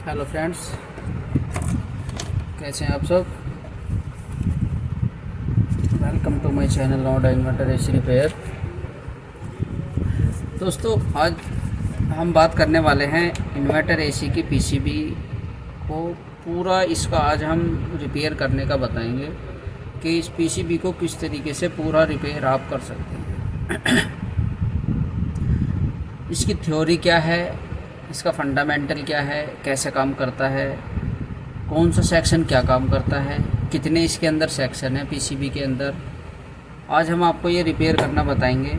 Hello friends, कैसे हैं आप सब। Welcome to my channel Noida inverter AC repair. दोस्तों, आज हम बात करने वाले हैं इन्वर्टर एसी की पीसीबी को पूरा इसका आज हम रिपेयर करने का बताएंगे कि इस पीसीबी को किस तरीके से पूरा रिपेयर आप कर सकते हैं। इसकी थ्योरी क्या है, इसका फंडामेंटल क्या है, कैसे काम करता है, कौन सा सेक्शन क्या काम करता है, कितने इसके अंदर सेक्शन है पीसीबी के अंदर, आज हम आपको ये रिपेयर करना बताएंगे।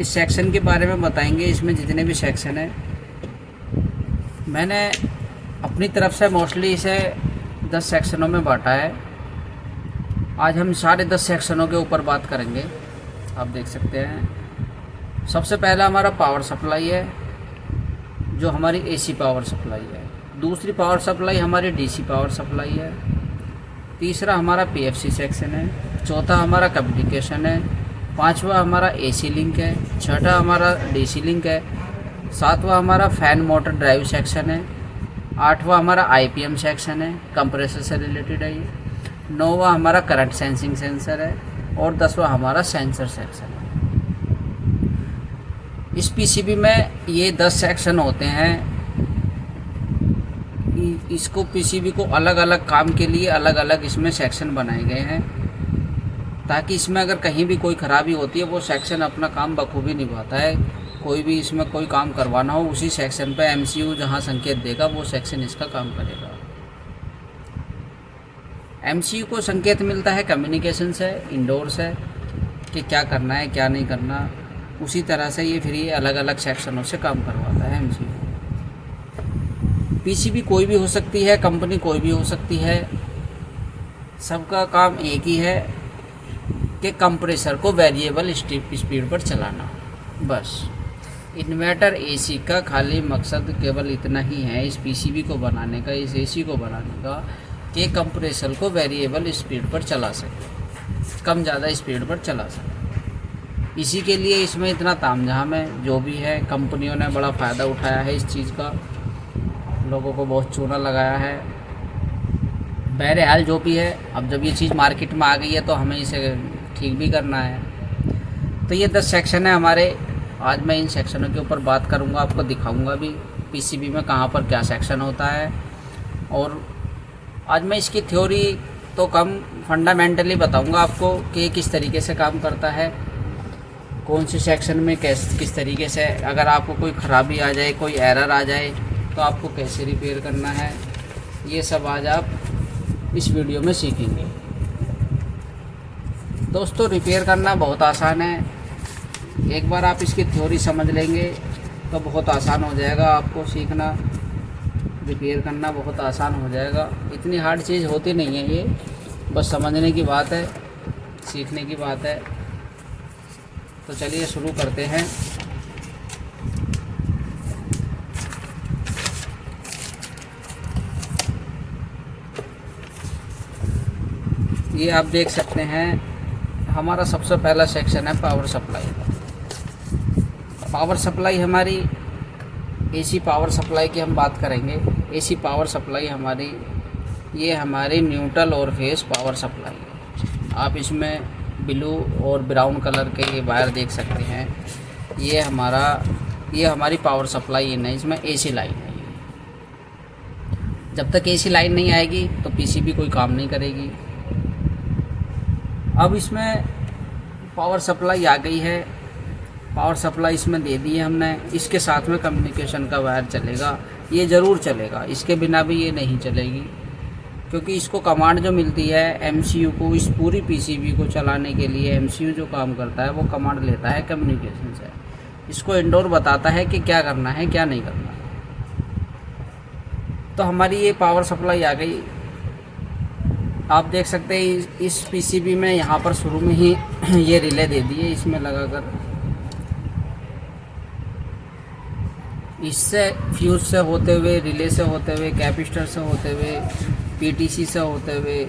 इस सेक्शन के बारे में बताएंगे, इसमें जितने भी सेक्शन है मैंने अपनी तरफ से मोस्टली इसे 10 सेक्शनों में बांटा है। आज हम सारे 10 सेक्शनों के ऊपर बात करेंगे। आप देख सकते हैं, सबसे पहला हमारा पावर सप्लाई है जो हमारी एसी पावर सप्लाई है। दूसरी पावर सप्लाई हमारी डीसी पावर सप्लाई है। तीसरा हमारा पीएफसी सेक्शन है। चौथा हमारा कम्युनिकेशन है। पांचवा हमारा एसी लिंक है। छठा हमारा डीसी लिंक है। सातवां हमारा फैन मोटर ड्राइव सेक्शन है। आठवां हमारा आईपीएम सेक्शन है, कंप्रेसर से रिलेटेड है ये। नौवां हमारा करंट सेंसिंग सेंसर है और 10वां हमारा सेंसर सेक्शन है। इस पीसीबी में ये 10 सेक्शन होते हैं। इसको पीसीबी को अलग अलग काम के लिए अलग अलग इसमें सेक्शन बनाए गए हैं, ताकि इसमें अगर कहीं भी कोई ख़राबी होती है वो सेक्शन अपना काम बखूबी निभाता है। कोई भी इसमें कोई काम करवाना हो, उसी सेक्शन पे एमसीयू जहां संकेत देगा वो सेक्शन इसका काम करेगा। एमसीयू को संकेत मिलता है कम्युनिकेशन से, इंडोर से, कि क्या करना है क्या नहीं करना। उसी तरह से ये फिर ये अलग अलग सेक्शनों से काम करवाता है एमसीयू। पीसीबी कोई भी हो सकती है, कंपनी कोई भी हो सकती है, सबका काम एक ही है कि कंप्रेसर को वेरिएबल स्पीड पर चलाना। बस इन्वर्टर एसी का खाली मकसद केवल इतना ही है इस पीसीबी को बनाने का, इस एसी को बनाने का, कि कंप्रेसर को वेरिएबल स्पीड पर चला सके, कम ज़्यादा स्पीड पर चला सके। इसी के लिए इसमें इतना तामझाम है। जो भी है, कंपनियों ने बड़ा फ़ायदा उठाया है इस चीज़ का, लोगों को बहुत चूना लगाया है। बहरहाल जो भी है, अब जब ये चीज़ मार्केट में आ गई है तो हमें इसे ठीक भी करना है। तो ये 10 सेक्शन है हमारे। आज मैं इन सेक्शनों के ऊपर बात करूँगा, आपको दिखाऊँगा भी पीसीबी में कहाँ पर क्या सेक्शन होता है। और आज मैं इसकी थ्योरी तो कम, फंडामेंटली बताऊँगा आपको कि किस तरीके से काम करता है, कौन से सेक्शन में किस तरीके से, अगर आपको कोई ख़राबी आ जाए, कोई एरर आ जाए तो आपको कैसे रिपेयर करना है, ये सब आज आप इस वीडियो में सीखेंगे। दोस्तों, रिपेयर करना बहुत आसान है। एक बार आप इसकी थ्योरी समझ लेंगे तो बहुत आसान हो जाएगा आपको सीखना। रिपेयर करना बहुत आसान हो जाएगा। इतनी हार्ड चीज़ होती नहीं है ये, बस समझने की बात है, सीखने की बात है। तो चलिए शुरू करते हैं। ये आप देख सकते हैं, हमारा सबसे पहला सेक्शन है पावर सप्लाई। पावर सप्लाई हमारी एसी पावर सप्लाई की हम बात करेंगे। एसी पावर सप्लाई हमारी, ये हमारी न्यूट्रल और फेस पावर सप्लाई है। आप इसमें ब्लू और ब्राउन कलर के ये वायर देख सकते हैं। ये हमारी पावर सप्लाई है, इसमें एसी लाइन है। जब तक एसी लाइन नहीं आएगी तो पीसीबी कोई काम नहीं करेगी। अब इसमें पावर सप्लाई आ गई है, पावर सप्लाई इसमें दे दी है हमने। इसके साथ में कम्युनिकेशन का वायर चलेगा, ये ज़रूर चलेगा, इसके बिना भी ये नहीं चलेगी, क्योंकि इसको कमांड जो मिलती है एमसीयू को, इस पूरी पीसीबी को चलाने के लिए एमसीयू जो काम करता है वो कमांड लेता है कम्युनिकेशन से। इसको इंडोर बताता है कि क्या करना है क्या नहीं करना है। तो हमारी ये पावर सप्लाई आ गई। आप देख सकते हैं इस पीसीबी में यहाँ पर शुरू में ही ये रिले दे दी है, इसमें लगाकर। इससे फ्यूज से होते हुए, रिले से होते हुए, कैपेसिटर से होते हुए, पीटीसी से होते हुए,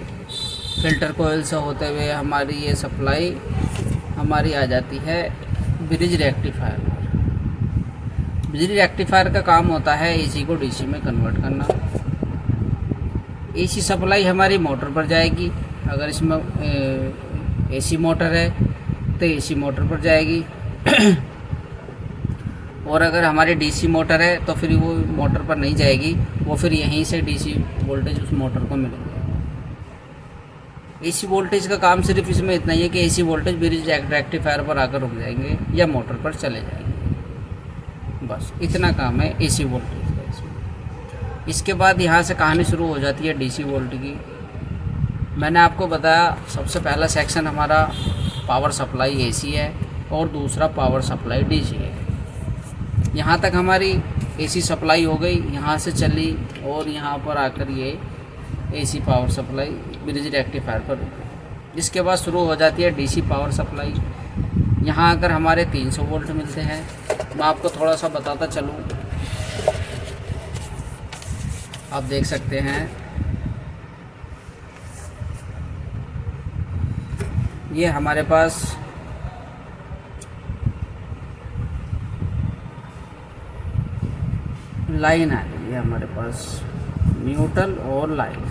फिल्टर कोयल से होते हुए हमारी ये सप्लाई हमारी आ जाती है ब्रिज रेक्टिफायर। बिजली रेक्टिफायर का काम होता है एसी को डीसी में कन्वर्ट करना। एसी सप्लाई हमारी मोटर पर जाएगी। अगर इसमें एसी मोटर है तो एसी मोटर पर जाएगी और अगर हमारी डीसी मोटर है तो फिर वो मोटर पर नहीं जाएगी, वो फिर यहीं से डीसी वोल्टेज उस मोटर को मिलेगा। एसी वोल्टेज का काम सिर्फ इसमें इतना ही है कि एसी वोल्टेज ब्रिज रेक्टिफायर पर आकर रुक जाएंगे या मोटर पर चले जाएंगे, बस इतना काम है एसी वोल्टेज का इसमें। इसके बाद यहाँ से कहानी शुरू हो जाती है डीसी वोल्ट की। मैंने आपको बताया सबसे पहला सेक्शन हमारा पावर सप्लाई एसी है और दूसरा पावर सप्लाई डीसी है। यहाँ तक हमारी एसी सप्लाई हो गई, यहाँ से चली और यहाँ पर आकर ये AC power supply bridge rectifier पर रुकी। इसके बाद शुरू हो जाती है डीसी पावर सप्लाई। यहाँ अगर हमारे 300 वोल्ट मिलते हैं, मैं आपको थोड़ा सा बताता चलूँ। आप देख सकते हैं ये हमारे पास लाइन आ गई है, हमारे पास न्यूट्रल और लाइन।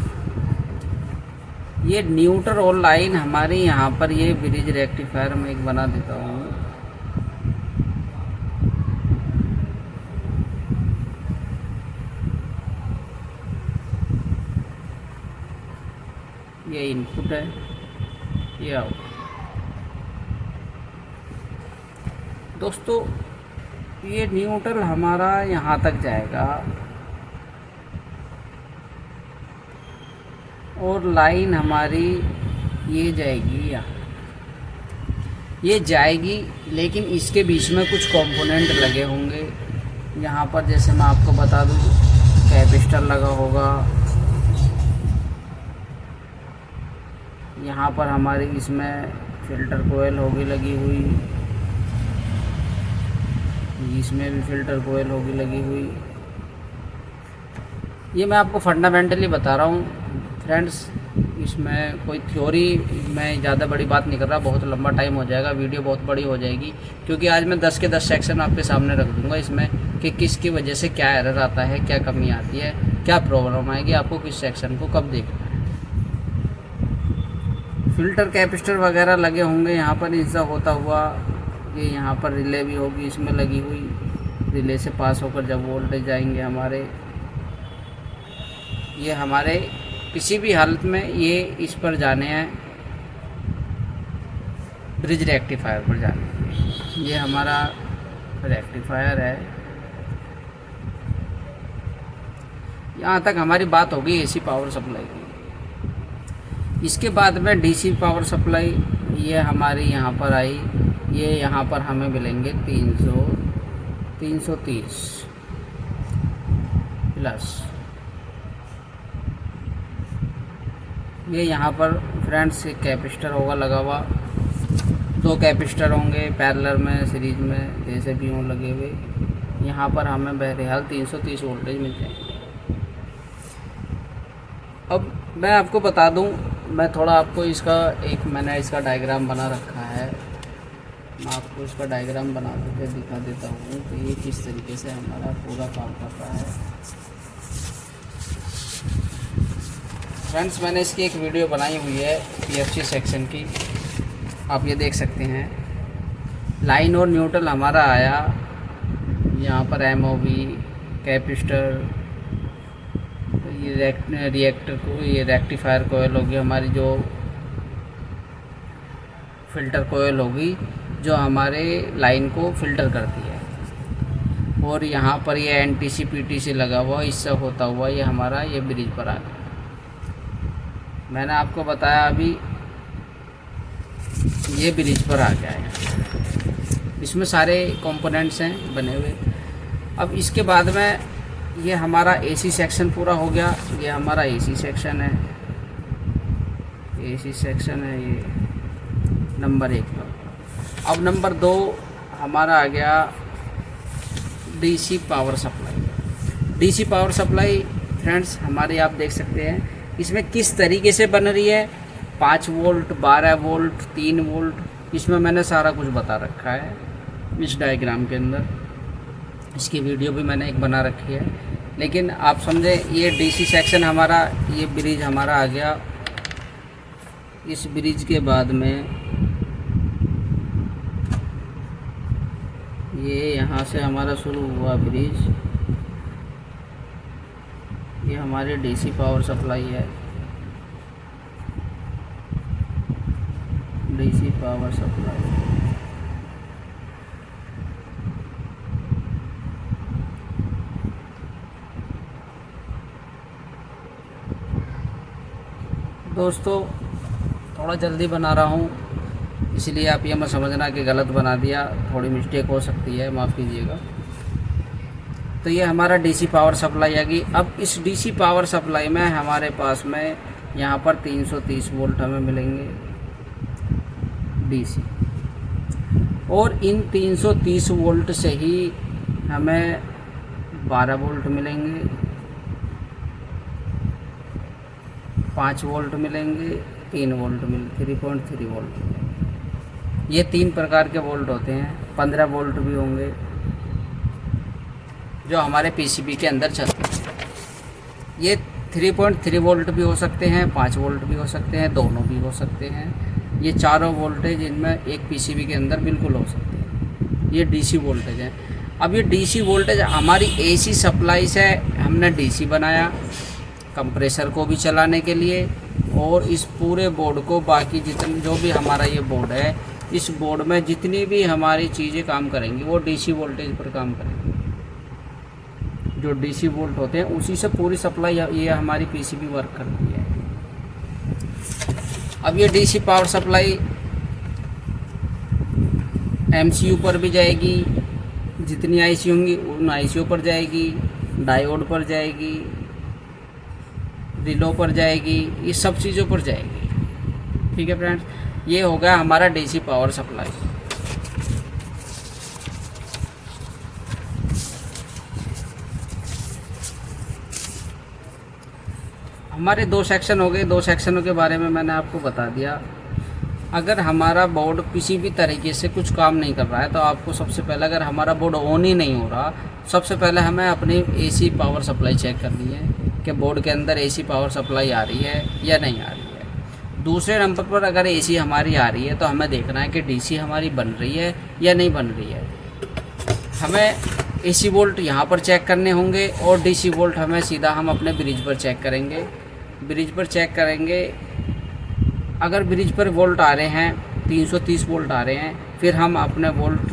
ये न्यूट्रल और लाइन हमारे यहाँ पर ये ब्रिज रेक्टिफायर में एक बना देता हूँ। ये इनपुट है, ये आउट। दोस्तों ये न्यूट्रल हमारा यहाँ तक जाएगा और लाइन हमारी ये जाएगी यहाँ, ये जाएगी, लेकिन इसके बीच में कुछ कंपोनेंट लगे होंगे। यहाँ पर जैसे मैं आपको बता दूँ, कैपेसिटर लगा होगा, यहाँ पर हमारी इसमें फ़िल्टर कोयल होगी लगी हुई, इसमें भी फ़िल्टर कोयल होगी लगी हुई। ये मैं आपको फंडामेंटली बता रहा हूँ फ्रेंड्स, इसमें कोई थ्योरी मैं ज़्यादा बड़ी बात नहीं कर रहा, बहुत लंबा टाइम हो जाएगा, वीडियो बहुत बड़ी हो जाएगी। क्योंकि आज मैं 10 के 10 सेक्शन आपके सामने रख दूँगा इसमें कि किसकी वजह से क्या एरर आता है, क्या कमी आती है, क्या प्रॉब्लम आएगी, आपको किस सेक्शन को कब देखना है। फ़िल्टर कैपेसिटर वगैरह लगे होंगे यहाँ पर, इसका होता हुआ ये यहाँ पर रिले भी होगी इसमें लगी हुई। रिले से पास होकर जब वोल्टेज जाएंगे हमारे, ये हमारे किसी भी हालत में ये इस पर जाने हैं, ब्रिज रेक्टिफायर पर जाने हैं। ये हमारा रेक्टिफायर है। यहाँ तक हमारी बात होगी एसी पावर सप्लाई की। इसके बाद में डीसी पावर सप्लाई ये हमारी यहाँ पर आई। ये यहाँ पर हमें मिलेंगे 330 प्लस। ये यहाँ पर फ्रेंड्स एक कैपेसिटर होगा लगा हुआ, 2 कैपेसिटर होंगे पैरेलल में, सीरीज में, जैसे भी हों लगे हुए। यहाँ पर हमें बहरहाल 330 वोल्टेज मिल जाएंगे। अब मैं आपको बता दूं, मैं थोड़ा आपको इसका मैंने इसका डायग्राम बना रखा है, मैं आपको इसका डायग्राम बना के दिखा देता हूँ कि ये किस तरीके से हमारा पूरा काम कर रहा है। फ्रेंड्स मैंने इसकी एक वीडियो बनाई हुई है पीएफसी सेक्शन की, आप ये देख सकते हैं। लाइन और न्यूट्रल हमारा आया, यहाँ पर एमओवी, कैपेसिटर, ये रिएक्टर को, ये रेक्टिफायर कोयल होगी हमारी, जो फ़िल्टर कोयल होगी जो हमारे लाइन को फ़िल्टर करती है। और यहाँ पर ये एनटीसी पीटीसी लगा हुआ, इससे होता हुआ ये हमारा ये ब्रिज पर आ गया। मैंने आपको बताया अभी ये ब्रिज पर आ गया है, इसमें सारे कंपोनेंट्स हैं बने हुए। अब इसके बाद में ये हमारा एसी सेक्शन पूरा हो गया। ये हमारा एसी सेक्शन है, एसी सेक्शन है ये नंबर 1 पर। अब नंबर 2 हमारा आ गया DC power supply. DC power supply friends हमारी आप देख सकते हैं इसमें किस तरीके से बन रही है। 5 वोल्ट, 12 वोल्ट, 3 वोल्ट, इसमें मैंने सारा कुछ बता रखा है इस डायग्राम के अंदर। इसकी वीडियो भी मैंने एक बना रखी है, लेकिन आप समझे ये डीसी सेक्शन हमारा, ये ब्रिज हमारा आ गया। इस ब्रिज के बाद में ये यहाँ से हमारा शुरू हुआ ब्रिज, ये हमारी डीसी पावर सप्लाई है, डीसी पावर सप्लाई। दोस्तों थोड़ा जल्दी बना रहा हूँ, इसलिए आप ये मत समझना कि गलत बना दिया, थोड़ी मिस्टेक हो सकती है, माफ़ कीजिएगा। तो ये हमारा डीसी पावर सप्लाई आ गई। अब इस डीसी पावर सप्लाई में हमारे पास में यहाँ पर 330 वोल्ट हमें मिलेंगे डीसी, और इन 330 वोल्ट से ही हमें 12 वोल्ट मिलेंगे, 5 वोल्ट मिलेंगे, 3 वोल्ट 3.3 वोल्ट। ये 3 प्रकार के वोल्ट होते हैं। 15 वोल्ट भी होंगे जो हमारे पीसीबी के अंदर चलते हैं। ये 3.3 वोल्ट भी हो सकते हैं, 5 वोल्ट भी हो सकते हैं, दोनों भी हो सकते हैं। ये चारों वोल्टेज इनमें एक पीसीबी के अंदर बिल्कुल हो सकते हैं। ये डीसी वोल्टेज है। अब ये डीसी वोल्टेज हमारी एसी सप्लाई से हमने डीसी बनाया कंप्रेसर को भी चलाने के लिए, और इस पूरे बोर्ड को, बाकी जितने जो भी हमारा ये बोर्ड है, इस बोर्ड में जितनी भी हमारी चीज़ें काम करेंगी वो डीसी वोल्टेज पर काम करेंगी। जो डीसी वोल्ट होते हैं उसी से पूरी सप्लाई ये हमारी पीसीबी वर्क करती है। अब ये डीसी पावर सप्लाई एमसीयू पर भी जाएगी, जितनी आईसी होंगी उन आईसीयू पर जाएगी, डायोड पर जाएगी, रिलो पर जाएगी, ये सब चीज़ों पर जाएगी। ठीक है फ्रेंड्स, ये हो गया हमारा डीसी पावर सप्लाई। हमारे 2 सेक्शन हो गए। 2 सेक्शनों के बारे में मैंने आपको बता दिया। अगर हमारा बोर्ड किसी भी तरीके से कुछ काम नहीं कर रहा है तो आपको सबसे पहले, अगर हमारा बोर्ड ऑन ही नहीं हो रहा, सबसे पहले हमें अपनी एसी पावर सप्लाई चेक करनी है कि बोर्ड के अंदर एसी पावर सप्लाई आ रही है या नहीं आ रही है। दूसरे नंबर पर अगर एसी हमारी आ रही है तो हमें देखना है कि डीसी हमारी बन रही है या नहीं बन रही है। हमें एसी वोल्ट यहाँ पर चेक करने होंगे और डीसी वोल्ट हमें सीधा हम अपने ब्रिज पर चेक करेंगे। ब्रिज पर चेक करेंगे, अगर ब्रिज पर वोल्ट आ रहे हैं 330 वोल्ट आ रहे हैं, फिर हम अपने वोल्ट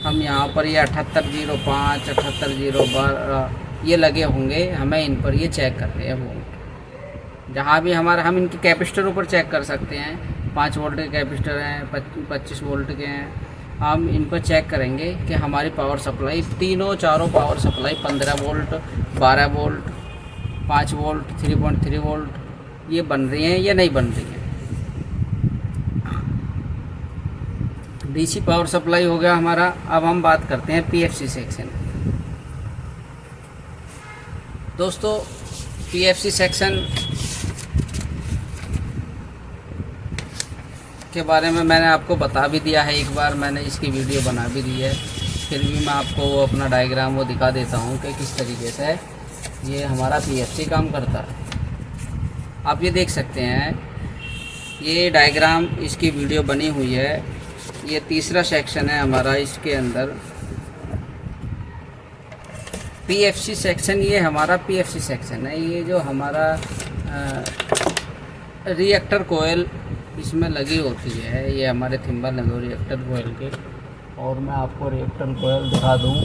हम यहाँ पर ये 7805 7802 ये लगे होंगे, हमें इन पर ये चेक करते हैं वोल्ट। जहाँ भी हमारा, हम इनके कैपेसिटरों पर चेक कर सकते हैं। 5 वोल्ट के कैपेसिटर हैं, 25 वोल्ट के हैं। हम इन पर चेक करेंगे कि हमारी पावर सप्लाई, चारों power supply 15 volt, 12 volt, 5 volt, 3.3 volt ये बन रही हैं या नहीं बन रही हैं। डीसी पावर सप्लाई हो गया हमारा। अब हम बात करते हैं पीएफसी सेक्शन। दोस्तों पीएफसी सेक्शन के बारे में मैंने आपको बता भी दिया है, एक बार मैंने इसकी वीडियो बना भी दी है, फिर भी मैं आपको वो अपना डायग्राम वो दिखा देता हूँ कि किस तरीके से ये हमारा पीएफसी काम करता है। आप ये देख सकते हैं, ये डायग्राम इसकी वीडियो बनी हुई है। ये तीसरा सेक्शन है हमारा, इसके अंदर पीएफसी सेक्शन, ये हमारा पीएफसी सेक्शन है। ये जो हमारा रिएक्टर कोयल इसमें लगी होती है, ये हमारे थिम्बल है दो रिएक्टर कोयल के, और मैं आपको रिएक्टर कोयल दिखा दूं।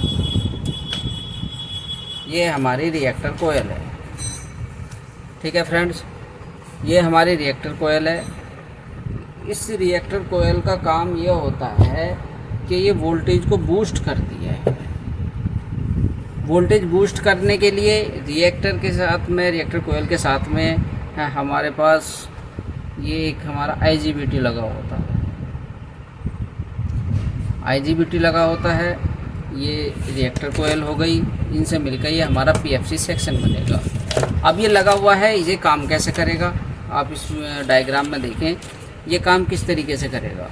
ये हमारी रिएक्टर कोयल है। ठीक है फ्रेंड्स, ये हमारी रिएक्टर कोयल है। इस रिएक्टर कोयल का काम ये होता है कि ये वोल्टेज को बूस्ट करती है। वोल्टेज बूस्ट करने के लिए रिएक्टर के साथ में, रिएक्टर कोयल के साथ में हमारे पास ये एक हमारा आईजीबीटी लगा होता है। आईजीबीटी लगा होता है, ये रिएक्टर कोयल हो गई, इनसे मिलकर ये हमारा पीएफसी सेक्शन बनेगा। अब ये लगा हुआ है, ये काम कैसे करेगा आप इस डायग्राम में देखें, ये काम किस तरीके से करेगा।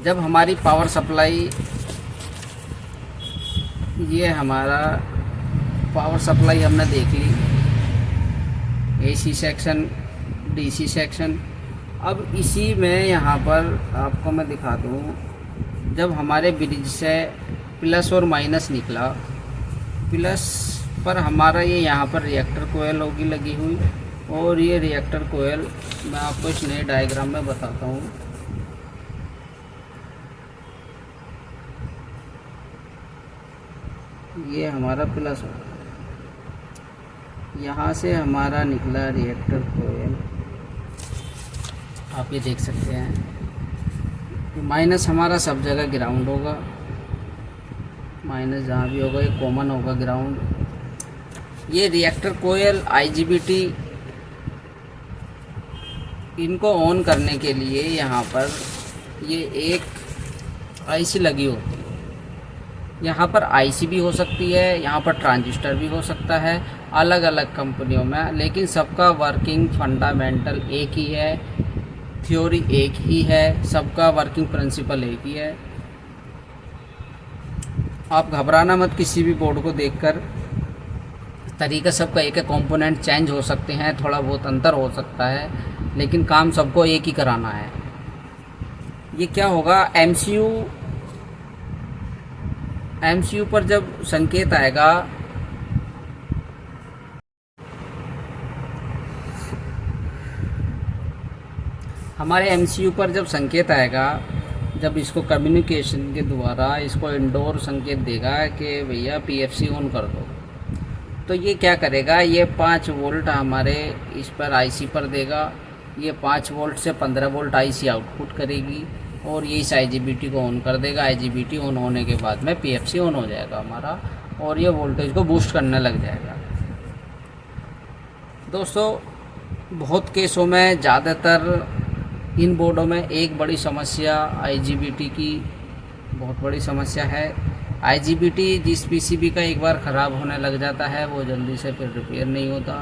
जब हमारी पावर सप्लाई ये हमारा पावर सप्लाई हमने देख ली, एसी सेक्शन, डीसी सेक्शन। अब इसी में यहाँ पर आपको मैं दिखा दूँ, जब हमारे ब्रिज से प्लस और माइनस निकला, प्लस पर हमारा ये यहाँ पर रिएक्टर कोयल होगी लगी हुई, और ये रिएक्टर कोयल मैं आपको इस नए डायग्राम में बताता हूँ। ये हमारा प्लस होगा, यहाँ से हमारा निकला रिएक्टर कोयल, आप ये देख सकते हैं। माइनस हमारा सब जगह ग्राउंड होगा, माइनस जहाँ भी होगा ये कॉमन होगा ग्राउंड। ये रिएक्टर कोयल IGBT, इनको ऑन करने के लिए यहाँ पर ये एक IC लगी होती है। यहाँ पर IC भी हो सकती है, यहाँ पर ट्रांजिस्टर भी हो सकता है, अलग अलग कंपनियों में, लेकिन सबका वर्किंग फंडामेंटल एक ही है, थ्योरी एक ही है, सबका वर्किंग प्रिंसिपल एक ही है। आप घबराना मत किसी भी बोर्ड को देखकर, तरीका सबका एक है, कंपोनेंट चेंज हो सकते हैं, थोड़ा बहुत अंतर हो सकता है, लेकिन काम सबको एक ही कराना है। ये क्या होगा, MCU पर जब संकेत आएगा, हमारे MCU पर जब संकेत आएगा, जब इसको कम्युनिकेशन के द्वारा इसको इंडोर संकेत देगा कि भैया PFC ऑन कर दो, तो ये क्या करेगा, ये 5 वोल्ट हमारे इस पर IC पर देगा, ये 5 वोल्ट से 15 वोल्ट IC आउटपुट करेगी, और ये इस IGBT को ऑन कर देगा। IGBT ऑन होने के बाद में PFC ऑन हो जाएगा हमारा, और ये वोल्टेज को बूस्ट करने लग जाएगा। दोस्तों बहुत केसों में, ज़्यादातर इन बोर्डों में एक बड़ी समस्या IGBT की बहुत बड़ी समस्या है। IGBT जिस PCB का एक बार ख़राब होने लग जाता है वो जल्दी से फिर रिपेयर नहीं होता,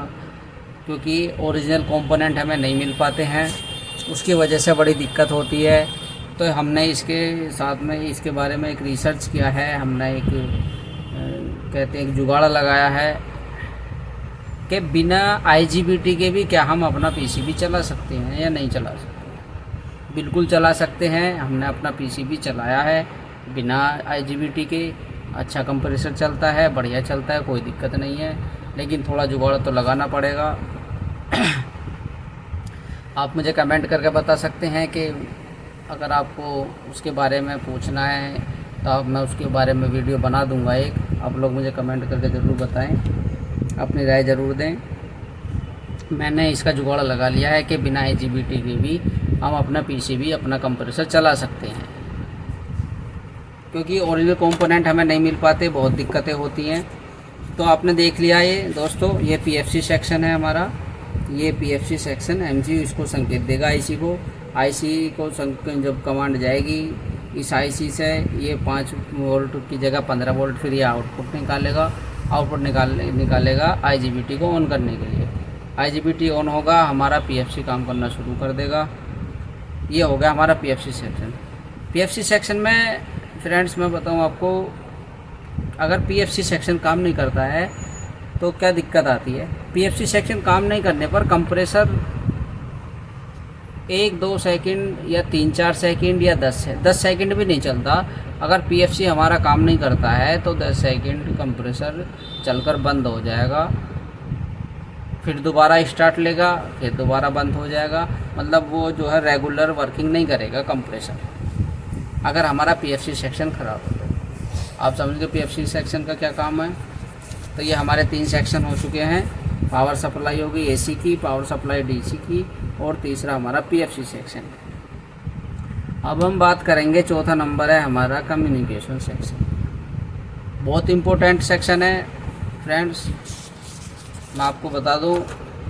क्योंकि ओरिजिनल कंपोनेंट हमें नहीं मिल पाते हैं, उसकी वजह से बड़ी दिक्कत होती है। तो हमने इसके साथ में इसके बारे में एक रिसर्च किया है, हमने एक कहते हैं एक जुगाड़ लगाया है कि बिना IGBT के भी क्या हम अपना PCB चला सकते हैं या नहीं चला सकते। बिल्कुल चला सकते हैं, हमने अपना PCB चलाया है बिना IGBT के, अच्छा कंप्रेसर चलता है, बढ़िया चलता है, कोई दिक्कत नहीं है, लेकिन थोड़ा जुगाड़ तो लगाना पड़ेगा। आप मुझे कमेंट करके बता सकते हैं कि अगर आपको उसके बारे में पूछना है तो मैं उसके बारे में वीडियो बना दूंगा एक, आप लोग मुझे कमेंट करके ज़रूर बताएं, अपनी राय ज़रूर दें। मैंने इसका जुगाड़ लगा लिया है कि बिना IGBT के भी हम अपना PCB, अपना कंप्रेसर चला सकते हैं, क्योंकि ओरिजिनल कंपोनेंट हमें नहीं मिल पाते, बहुत दिक्कतें होती हैं। तो आपने देख लिया ये दोस्तों, ये PFC सेक्शन है हमारा, ये PFC सेक्शन MCU इसको संकेत देगा IC को जब कमांड जाएगी इस IC से, ये 5 वोल्ट की जगह 15 वोल्ट फिर ये आउटपुट निकालेगा, निकालेगा IGBT को ऑन करने के लिए। IGBT ऑन होगा, हमारा PFC काम करना शुरू कर देगा। ये हो गया हमारा PFC सेक्शन। PFC सेक्शन में फ्रेंड्स मैं बताऊं आपको, अगर PFC सेक्शन काम नहीं करता है तो क्या दिक्कत आती है। PFC सेक्शन काम नहीं करने पर कंप्रेसर 1-2 सेकंड या 3-4 सेकंड या 10 सेकंड भी नहीं चलता। अगर PFC हमारा काम नहीं करता है तो 10 सेकंड कंप्रेसर चलकर बंद हो जाएगा, फिर दोबारा स्टार्ट लेगा, फिर दोबारा बंद हो जाएगा, मतलब वो जो है रेगुलर वर्किंग नहीं करेगा कंप्रेसर, अगर हमारा PFC सेक्शन ख़राब हो तो। आप समझ गए PFC सेक्शन का क्या काम है। तो ये हमारे 3 सेक्शन हो चुके हैं, पावर सप्लाई होगी AC की, पावर सप्लाई DC की, और तीसरा हमारा PFC सेक्शन। अब हम बात करेंगे, चौथा नंबर है हमारा कम्युनिकेशन सेक्शन। बहुत इम्पोर्टेंट सेक्शन है फ्रेंड्स, मैं आपको बता दूं,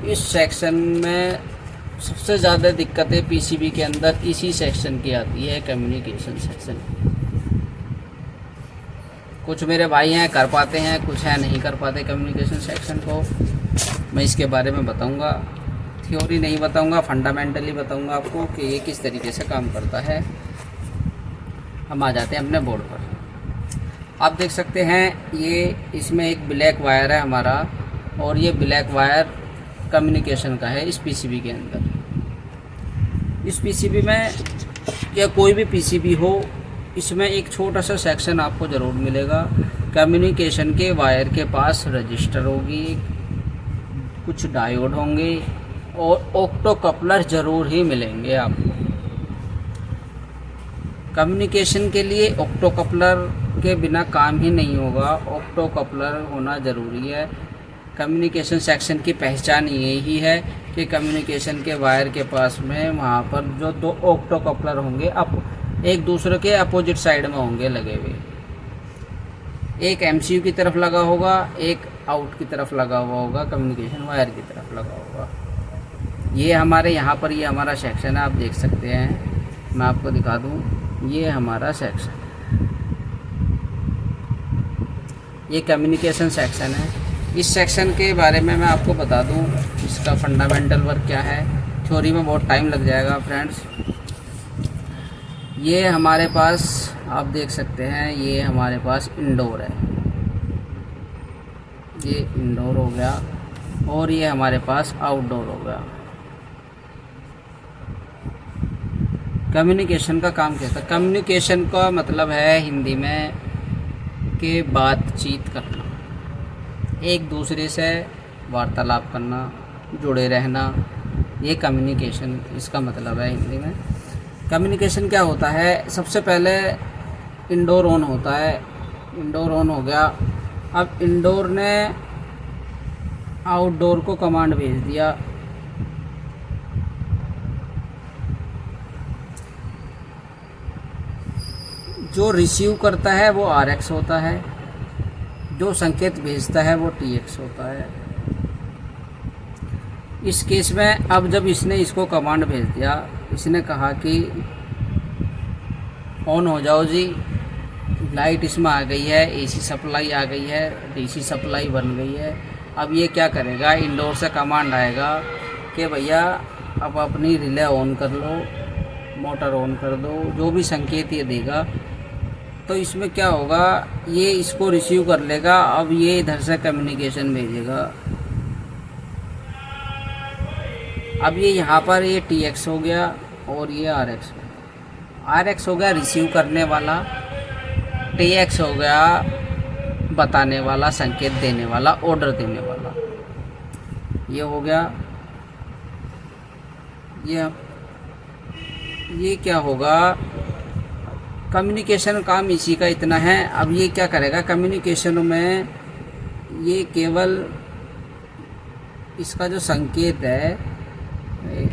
इस सेक्शन में सबसे ज़्यादा दिक्कतें PCB के अंदर इसी सेक्शन की आती है, कम्युनिकेशन सेक्शन। कुछ मेरे भाई हैं कर पाते हैं, कुछ हैं नहीं कर पाते कम्युनिकेशन सेक्शन को। मैं इसके बारे में बताऊंगा, थ्योरी नहीं बताऊंगा, फंडामेंटली बताऊंगा आपको कि ये किस तरीके से काम करता है। हम आ जाते हैं अपने बोर्ड पर। आप देख सकते हैं ये इसमें एक ब्लैक वायर है हमारा, और ये ब्लैक वायर कम्युनिकेशन का है इस पीसीबी के अंदर। इस पीसीबी में या कोई भी पीसीबी हो, इसमें एक छोटा सा सेक्शन आपको ज़रूर मिलेगा। कम्युनिकेशन के वायर के पास रजिस्टर होगी, कुछ डायोड होंगे और ऑक्टो कपलर ज़रूर ही मिलेंगे आपको। कम्युनिकेशन के लिए ऑक्टो कपलर के बिना काम ही नहीं होगा, ऑक्टो कपलर होना ज़रूरी है। कम्युनिकेशन सेक्शन की पहचान यही है कि कम्युनिकेशन के वायर के पास में वहाँ पर जो दो ऑक्टो कपलर होंगे एक दूसरे के अपोजिट साइड में होंगे लगे हुए। एक एमसीयू की तरफ लगा होगा, एक आउट की तरफ लगा हुआ होगा, कम्युनिकेशन वायर की तरफ लगा होगा। ये हमारे यहाँ पर ये हमारा सेक्शन है, आप देख सकते हैं। मैं आपको दिखा दूँ, ये हमारा सेक्शन, ये कम्युनिकेशन सेक्शन है। इस सेक्शन के बारे में मैं आपको बता दूं, इसका फंडामेंटल वर्क क्या है। थ्योरी में बहुत टाइम लग जाएगा फ्रेंड्स। ये हमारे पास आप देख सकते हैं, ये हमारे पास इंडोर है, ये इंडोर हो गया, और ये हमारे पास आउटडोर हो गया। कम्युनिकेशन का काम क्या है? कम्युनिकेशन का मतलब है हिंदी में कि बातचीत करना, एक दूसरे से वार्तालाप करना, जुड़े रहना, ये कम्युनिकेशन इसका मतलब है हिंदी में। कम्युनिकेशन क्या होता है? सबसे पहले इंडोर ऑन होता है, इंडोर ऑन हो गया। अब इंडोर ने आउटडोर को कमांड भेज दिया, जो रिसीव करता है वो RX होता है, जो संकेत भेजता है वो TX होता है। इस केस में अब जब इसने इसको कमांड भेज दिया, इसने कहा कि ऑन हो जाओ जी, लाइट इसमें आ गई है, AC सप्लाई आ गई है, DC सप्लाई बन गई है। अब ये क्या करेगा? इंडोर से कमांड आएगा कि भैया अब अपनी रिले ऑन कर लो, मोटर ऑन कर दो, जो भी संकेत ये देगा। तो इसमें क्या होगा? ये इसको रिसीव कर लेगा, अब ये इधर से कम्युनिकेशन भेजेगा। अब ये यहाँ पर ये TX हो गया और ये RX हो गया। RX हो गया रिसीव करने वाला, TX हो गया बताने वाला, संकेत देने वाला, ऑर्डर देने वाला। ये हो गया। ये क्या होगा? कम्युनिकेशन काम इसी का इतना है। अब ये क्या करेगा? कम्युनिकेशन में ये केवल इसका जो संकेत है,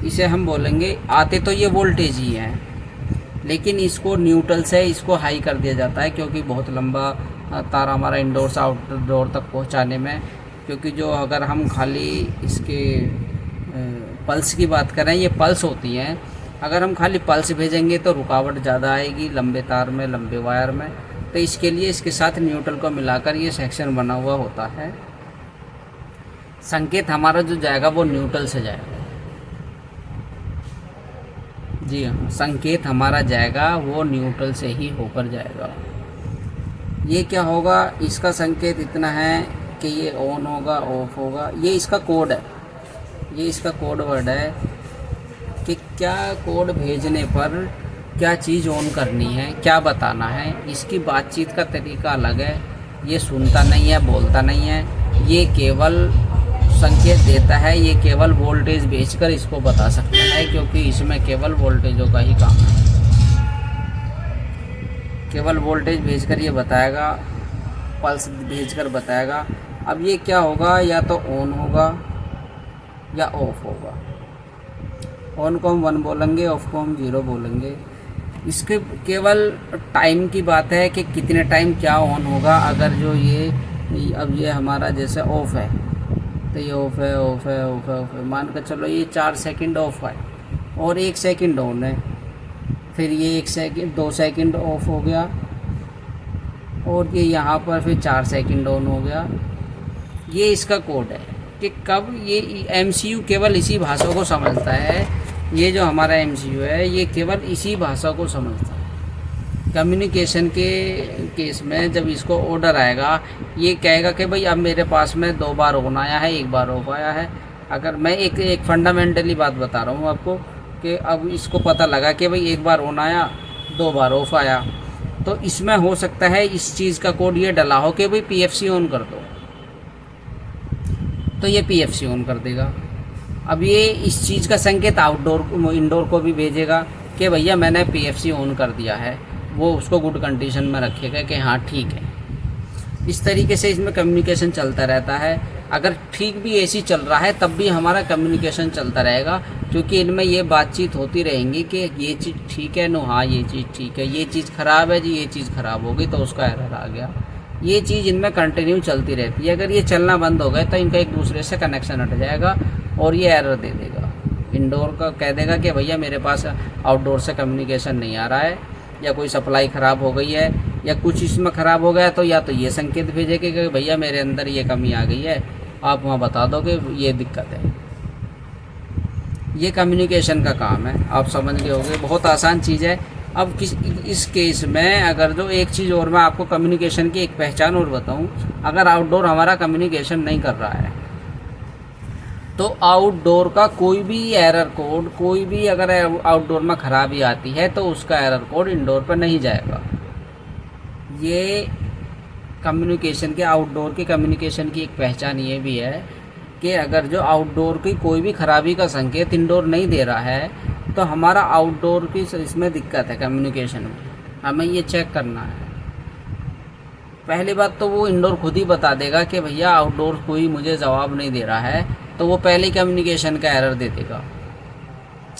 इसे हम बोलेंगे, आते तो ये वोल्टेज ही है, लेकिन इसको न्यूट्रल से इसको हाई कर दिया जाता है, क्योंकि बहुत लंबा तार हमारा इंडोर से आउटडोर तक पहुंचाने में। क्योंकि जो अगर हम खाली इसके पल्स की बात करें, ये पल्स होती हैं, अगर हम खाली पल्स भेजेंगे तो रुकावट ज़्यादा आएगी लंबे तार में, लंबे वायर में। तो इसके लिए इसके साथ न्यूट्रल को मिलाकर ये सेक्शन बना हुआ होता है। संकेत हमारा जो जाएगा वो न्यूट्रल से जाएगा। जी हाँ, संकेत हमारा जाएगा वो न्यूट्रल से ही होकर जाएगा। ये क्या होगा? इसका संकेत इतना है कि ये ऑन होगा, ऑफ होगा। ये इसका कोड है, ये इसका कोड वर्ड है कि क्या कोड भेजने पर क्या चीज़ ऑन करनी है, क्या बताना है। इसकी बातचीत का तरीका अलग है। ये सुनता नहीं है, बोलता नहीं है, ये केवल संकेत देता है। ये केवल वोल्टेज भेजकर इसको बता सकता है, क्योंकि इसमें केवल वोल्टेजों का ही काम है। केवल वोल्टेज भेजकर ये बताएगा, पल्स भेजकर बताएगा। अब ये क्या होगा? या तो ऑन होगा या ऑफ होगा। ऑन को हम 1 बोलेंगे, ऑफ को हम 0 बोलेंगे। इसके केवल टाइम की बात है कि कितने टाइम क्या ऑन होगा। अगर जो अब ये हमारा जैसे ऑफ है, तो ये ऑफ है, ऑफ है, ऑफ है, ऑफ है। मान कर चलो ये 4 सेकंड ऑफ है और 1 सेकंड ऑन है, फिर ये 1 सेकंड 2 सेकंड ऑफ हो गया, और ये यहाँ पर फिर 4 सेकंड ऑन हो गया। ये इसका कोड है कि कब ये MCU केवल इसी भाषा को समझता है। ये जो हमारा MCU है, ये केवल इसी भाषा को समझता है। कम्युनिकेशन के केस में जब इसको ऑर्डर आएगा, ये कहेगा कि भाई अब मेरे पास में 2 बार ऑन आया है, 1 बार ऑफ आया है। अगर मैं एक फंडामेंटली बात बता रहा हूँ आपको कि अब इसको पता लगा कि भाई 1 बार ऑन आया, 2 बार ऑफ आया, तो इसमें हो सकता है इस चीज़ का कोड ये डला हो कि भाई पीएफसी ऑन कर दो, तो ये पीएफसी ऑन कर देगा। अब ये इस चीज़ का संकेत आउटडोर इंडोर को भी भेजेगा कि भैया मैंने पीएफसी ऑन कर दिया है, वो उसको गुड कंडीशन में रखेगा कि हाँ ठीक है। इस तरीके से इसमें कम्युनिकेशन चलता रहता है। अगर ठीक भी एसी चल रहा है तब भी हमारा कम्युनिकेशन चलता रहेगा, क्योंकि इनमें ये बातचीत होती रहेंगी कि ये चीज़ ठीक है, नो हाँ ये चीज़ ठीक है, ये चीज़ ख़राब है जी, ये चीज़ ख़राब हो गई तो उसका एरर आ गया। ये चीज़ इनमें कंटिन्यू चलती रहती है। अगर ये चलना बंद हो गए तो इनका एक दूसरे से कनेक्शन हट जाएगा और ये एरर दे देगा। इंडोर का कह देगा कि भैया मेरे पास आउटडोर से कम्युनिकेशन नहीं आ रहा है, या कोई सप्लाई ख़राब हो गई है, या कुछ इसमें ख़राब हो गया, तो या तो ये संकेत भेजेगा कि भैया मेरे अंदर ये कमी आ गई है, आप वहाँ बता दो कि ये दिक्कत है। ये कम्युनिकेशन का काम है, आप समझ गए होंगे, बहुत आसान चीज़ है। अब इस केस में अगर जो एक चीज़ और मैं आपको कम्युनिकेशन की एक पहचान और बताऊं, अगर आउटडोर हमारा कम्युनिकेशन नहीं कर रहा है तो आउटडोर का कोई भी एरर कोड, कोई भी अगर आउटडोर में ख़राबी आती है तो उसका एरर कोड इंडोर पर नहीं जाएगा। ये कम्युनिकेशन के, आउटडोर के कम्युनिकेशन की एक पहचान ये भी है कि अगर जो आउटडोर की कोई भी खराबी का संकेत इंडोर नहीं दे रहा है तो हमारा आउटडोर की इसमें दिक्कत है कम्युनिकेशन में, हमें ये चेक करना है। पहली बात तो वो इंडोर खुद ही बता देगा कि भैया आउटडोर कोई मुझे जवाब नहीं दे रहा है, तो वो पहले ही कम्युनिकेशन का एरर दे देगा।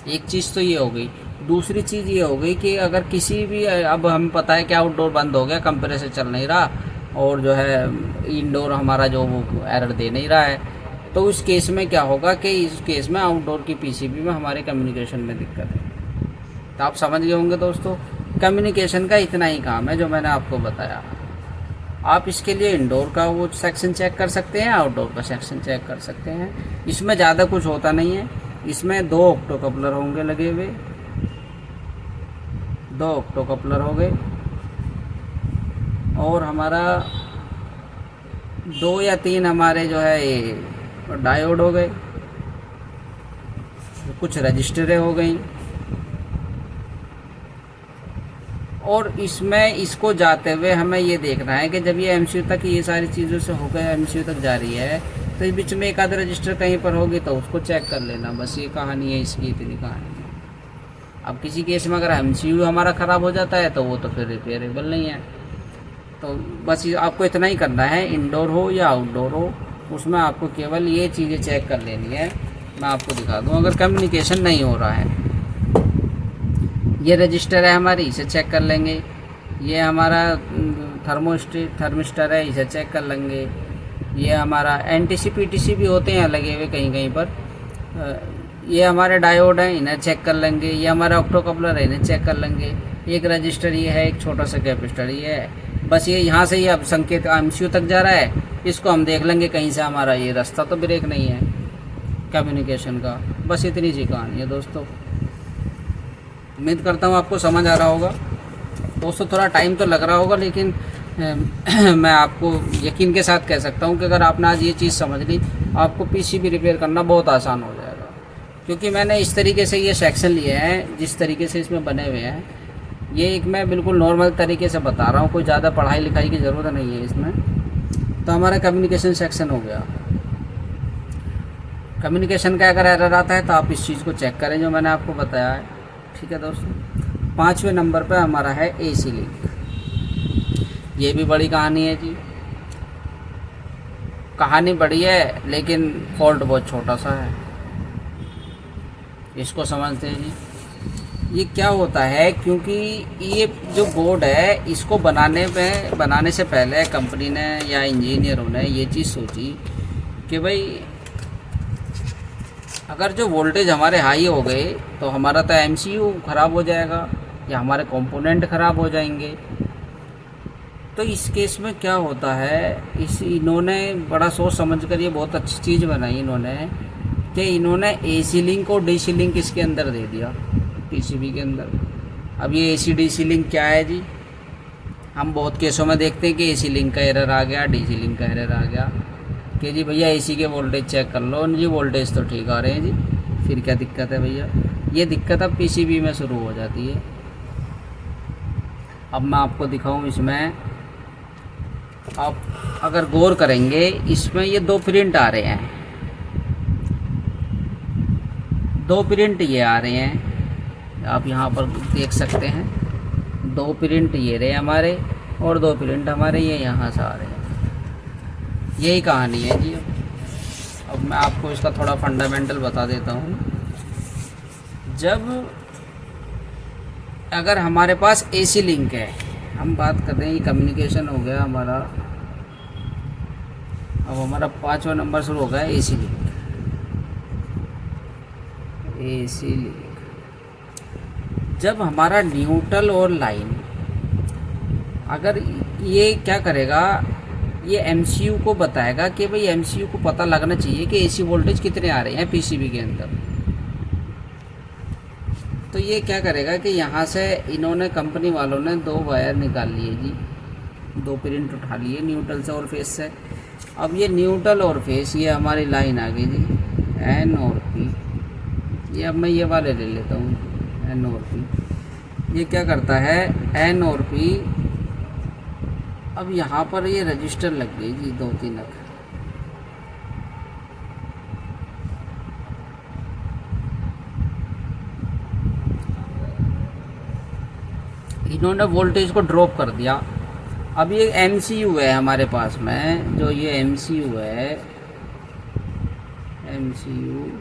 एक चीज़ तो ये हो गई। दूसरी चीज़ ये हो गई कि अगर किसी भी, अब हम पता है कि आउटडोर बंद हो गया, कंप्रेसर चल नहीं रहा और जो है इंडोर हमारा जो वो एरर दे नहीं रहा है, तो उस केस में क्या होगा कि इस केस में आउटडोर की पीसीबी में हमारे कम्युनिकेशन में दिक्कत है। तो आप समझ गए होंगे दोस्तों, कम्युनिकेशन का इतना ही काम है जो मैंने आपको बताया। आप इसके लिए इंडोर का वो सेक्शन चेक कर सकते हैं, आउटडोर का सेक्शन चेक कर सकते हैं। इसमें ज़्यादा कुछ होता नहीं है। इसमें 2 ऑक्टो कपलर होंगे लगे हुए, 2 ऑक्टो कपलर हो गए, और हमारा 2 या 3 हमारे जो है ये डायोड हो गए, कुछ रजिस्टरें हो गई, और इसमें इसको जाते हुए हमें ये देखना है कि जब ये एमसीयू तक ये सारी चीज़ों से होकर एमसीयू तक जा रही है तो इस बीच में एक आध रजिस्टर कहीं पर होगी तो उसको चेक कर लेना। बस ये कहानी है इसकी, इतनी कहानी है। अब किसी केस में अगर एमसीयू हमारा ख़राब हो जाता है तो वो तो फिर रिपेयरेबल नहीं है। तो बस आपको इतना ही करना है, इंडोर हो या आउटडोर हो, उसमें आपको केवल ये चीज़ें चेक कर लेनी है। मैं आपको दिखा दूँ, अगर कम्युनिकेशन नहीं हो रहा है, ये रजिस्टर है हमारी, इसे चेक कर लेंगे। ये हमारा थर्मिस्टर है, इसे चेक कर लेंगे। ये हमारा एनटीसी पीटीसी भी होते हैं लगे हुए कहीं कहीं पर। ये हमारे डायोड हैं, इन्हें चेक कर लेंगे। ये हमारा ऑक्टो कपलर है, इन्हें चेक कर लेंगे। एक रजिस्टर ये है, एक छोटा सा कैपेसिटर ये है। बस ये यहाँ से ये अब संकेत एमसीयू तक जा रहा है, इसको हम देख लेंगे कहीं से हमारा ये रास्ता तो ब्रेक नहीं है कम्युनिकेशन का। बस इतनी सी कहानी है दोस्तों। उम्मीद करता हूँ आपको समझ आ रहा होगा दोस्तों। थोड़ा टाइम तो लग रहा होगा, लेकिन मैं आपको यकीन के साथ कह सकता हूँ कि अगर आपने आज ये चीज़ समझ ली, आपको पीसीबी रिपेयर करना बहुत आसान हो जाएगा। क्योंकि मैंने इस तरीके से ये सेक्शन लिए हैं, जिस तरीके से इसमें बने हुए हैं, ये एक मैं बिल्कुल नॉर्मल तरीके से बता रहा हूँ, कोई ज़्यादा पढ़ाई लिखाई की ज़रूरत नहीं है इसमें। तो हमारा कम्युनिकेशन सेक्शन हो गया। कम्युनिकेशन का अगर एरर आता है तो आप इस चीज़ को चेक करें जो मैंने आपको बताया है, ठीक है दोस्तों। 5वें नंबर पे हमारा है एसी लिंक। ये भी बड़ी कहानी है जी, कहानी बड़ी है लेकिन फॉल्ट बहुत छोटा सा है, इसको समझते हैं जी। ये क्या होता है, क्योंकि ये जो बोर्ड है इसको बनाने से पहले कंपनी ने या इंजीनियरों ने ये चीज़ सोची कि भाई अगर जो वोल्टेज हमारे हाई हो गए तो हमारा तो एमसीयू ख़राब हो जाएगा या हमारे कंपोनेंट ख़राब हो जाएंगे। तो इस केस में क्या होता है, इन्होंने बड़ा सोच समझ कर ये बहुत अच्छी चीज़ बनाई इन्होंने, कि इन्होंने एसी लिंक और डीसी लिंक इसके अंदर दे दिया पीसीबी के अंदर। अब ये एसी डीसी लिंक क्या है जी, हम बहुत केसों में देखते हैं कि एसी लिंक का एरर आ गया, डीसी लिंक का एरर आ गया कि जी भैया एसी के वोल्टेज चेक कर लो जी, वोल्टेज तो ठीक आ रहे हैं जी, फिर क्या दिक्कत है भैया। ये दिक्कत अब पीसीबी में शुरू हो जाती है। अब मैं आपको दिखाऊं, इसमें आप अगर गौर करेंगे इसमें ये 2 प्रिंट आ रहे हैं, 2 प्रिंट ये आ रहे हैं, आप यहाँ पर देख सकते हैं। 2 प्रिंट ये रहे हमारे और 2 प्रिंट हमारे ये यहाँ से आ रहे हैं। यही कहानी है जी। अब मैं आपको इसका थोड़ा फंडामेंटल बता देता हूँ। जब अगर हमारे पास एसी लिंक है, हम बात कर रहे हैं, ये कम्युनिकेशन हो गया हमारा। अब हमारा 5वां नंबर शुरू हो गया एसी लिंक। एसी लिंक जब हमारा न्यूट्रल और लाइन, अगर ये क्या करेगा, ये एमसीयू को बताएगा कि भाई एमसीयू को पता लगना चाहिए कि एसी वोल्टेज कितने आ रहे हैं पीसीबी के अंदर। तो ये क्या करेगा कि यहाँ से इन्होंने, कंपनी वालों ने 2 वायर निकाल लिए जी, 2 प्रिंट उठा लिए न्यूट्रल से और फेस से। अब ये न्यूट्रल और फेस, ये हमारी लाइन आ गई जी, एन और पी। ये अब मैं ये वाले ले लेता हूँ, एन और पी। ये क्या करता है, एन और पी। अब यहाँ पर ये रजिस्टर लग गई जी, 2-3 अख। इन्होंने वोल्टेज को ड्रॉप कर दिया। अब ये एमसीयू है हमारे पास में, जो ये एमसीयू है, एमसीयू,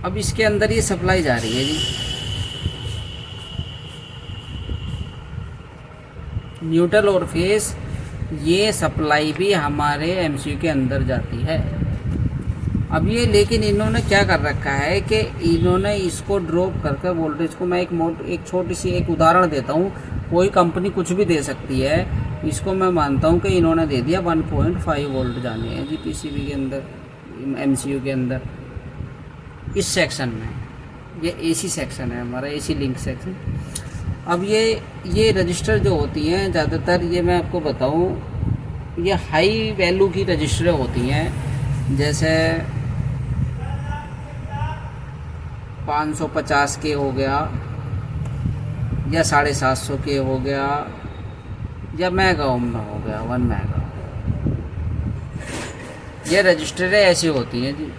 अब इसके अंदर ये सप्लाई जा रही है जी, न्यूट्रल और फेस। ये सप्लाई भी हमारे एमसीयू के अंदर जाती है। अब ये, लेकिन इन्होंने क्या कर रखा है कि इन्होंने इसको ड्रॉप करके वोल्टेज को, मैं एक छोटी सी एक उदाहरण देता हूँ, कोई कंपनी कुछ भी दे सकती है, इसको मैं मानता हूँ कि इन्होंने दे दिया 1.5 वोल्ट जाने हैं जी पीसीबी के अंदर, एमसीयू के अंदर, इस सेक्शन में। ये एसी सेक्शन है हमारा, एसी लिंक सेक्शन। अब ये रजिस्टर जो होती हैं ज़्यादातर, ये मैं आपको बताऊँ, ये हाई वैल्यू की रजिस्टर होती हैं, जैसे 550 के हो गया, या 750 के हो गया, या मेगा ओम में हो गया 1 मेगा। ये रजिस्टरें ऐसी होती हैं जी।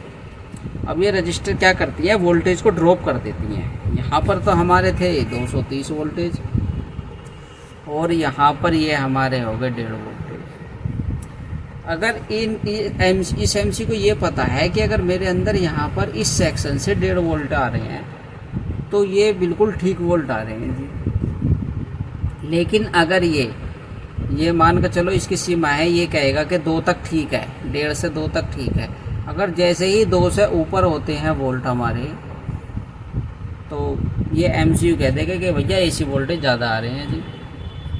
अब ये रजिस्टर क्या करती हैं, वोल्टेज को ड्रॉप कर देती हैं। यहाँ पर तो हमारे थे 230 वोल्टेज, और यहाँ पर ये हमारे हो गए 1.5 वोल्टेज। अगर इस एमसी को ये पता है कि अगर मेरे अंदर यहाँ पर इस सेक्शन से 1.5 वोल्ट आ रहे हैं, तो ये बिल्कुल ठीक वोल्ट आ रहे हैं जी। लेकिन अगर ये मान कर चलो इसकी सीमा है, ये कहेगा कि 2 तक ठीक है, 1.5 से 2 तक ठीक है। अगर जैसे ही 2 से ऊपर होते हैं वोल्ट हमारे, तो ये एमसीयू कह देगा कि भैया एसी वोल्टेज ज़्यादा आ रहे हैं जी,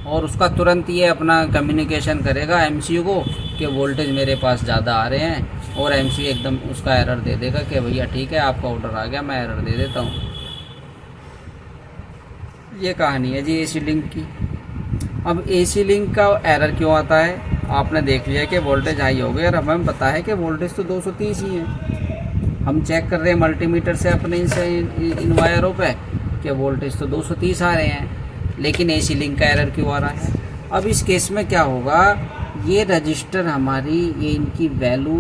और उसका तुरंत ये अपना कम्युनिकेशन करेगा एमसीयू को कि वोल्टेज मेरे पास ज़्यादा आ रहे हैं, और एमसीयू एकदम उसका एरर दे देगा कि भैया ठीक है, आपका ऑर्डर आ गया, मैं एरर दे देता हूँ। ये कहानी है जी एसी लिंक की। अब एसी लिंक का एरर क्यों आता है, आपने देख लिया कि वोल्टेज हाई हो गया, और हमें पता है कि वोल्टेज तो 230 ही है। हम चेक कर रहे हैं मल्टीमीटर से अपने इन वायरों पे कि वोल्टेज तो 230 आ रहे हैं, लेकिन एसी लिंक का एरर क्यों आ रहा है। अब इस केस में क्या होगा, ये रजिस्टर हमारी, ये इनकी वैल्यू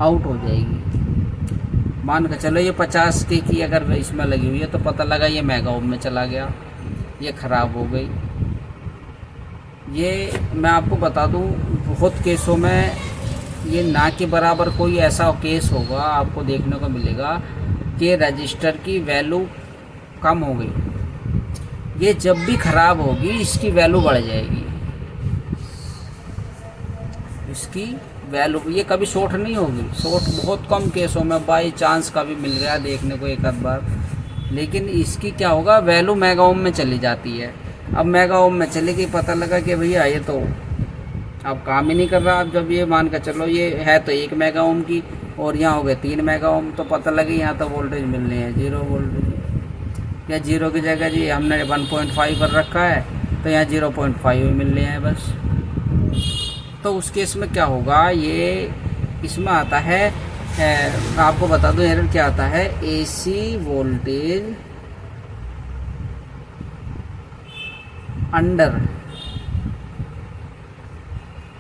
आउट हो जाएगी। मान कर चलो ये 50 के की अगर इसमें लगी हुई है, तो पता लगा ये मेगा ओम में चला गया, ये ख़राब हो गई। ये मैं आपको बता दूं, बहुत केसों में ये ना के बराबर कोई ऐसा केस होगा, आपको देखने को मिलेगा कि रजिस्टर की वैल्यू कम हो गई। ये जब भी ख़राब होगी इसकी वैल्यू बढ़ जाएगी, इसकी वैल्यू, ये कभी शॉर्ट नहीं होगी। शॉर्ट बहुत कम केसों में बाई चांस कभी मिल गया देखने को एक आध बार, लेकिन इसकी क्या होगा, वैल्यू मेगा ओम में चली जाती है। अब मेगा ओम में चले गई, पता लगा कि भैया ये तो अब काम ही नहीं कर रहा। अब जब ये मान कर चलो ये है तो 1 मेगा ओम की, और यहाँ हो गए 3 मेगा ओम, तो पता लगे यहाँ तो वोल्टेज मिल रहे हैं 0 वोल्टेज। या 0 की जगह जी हमने 1.5 कर रखा है, तो यहाँ 0.5 भी मिल रहे हैं बस। तो उस केस में क्या होगा, ये इसमें आता है, आपको बता दूं एरर क्या आता है, AC वोल्टेज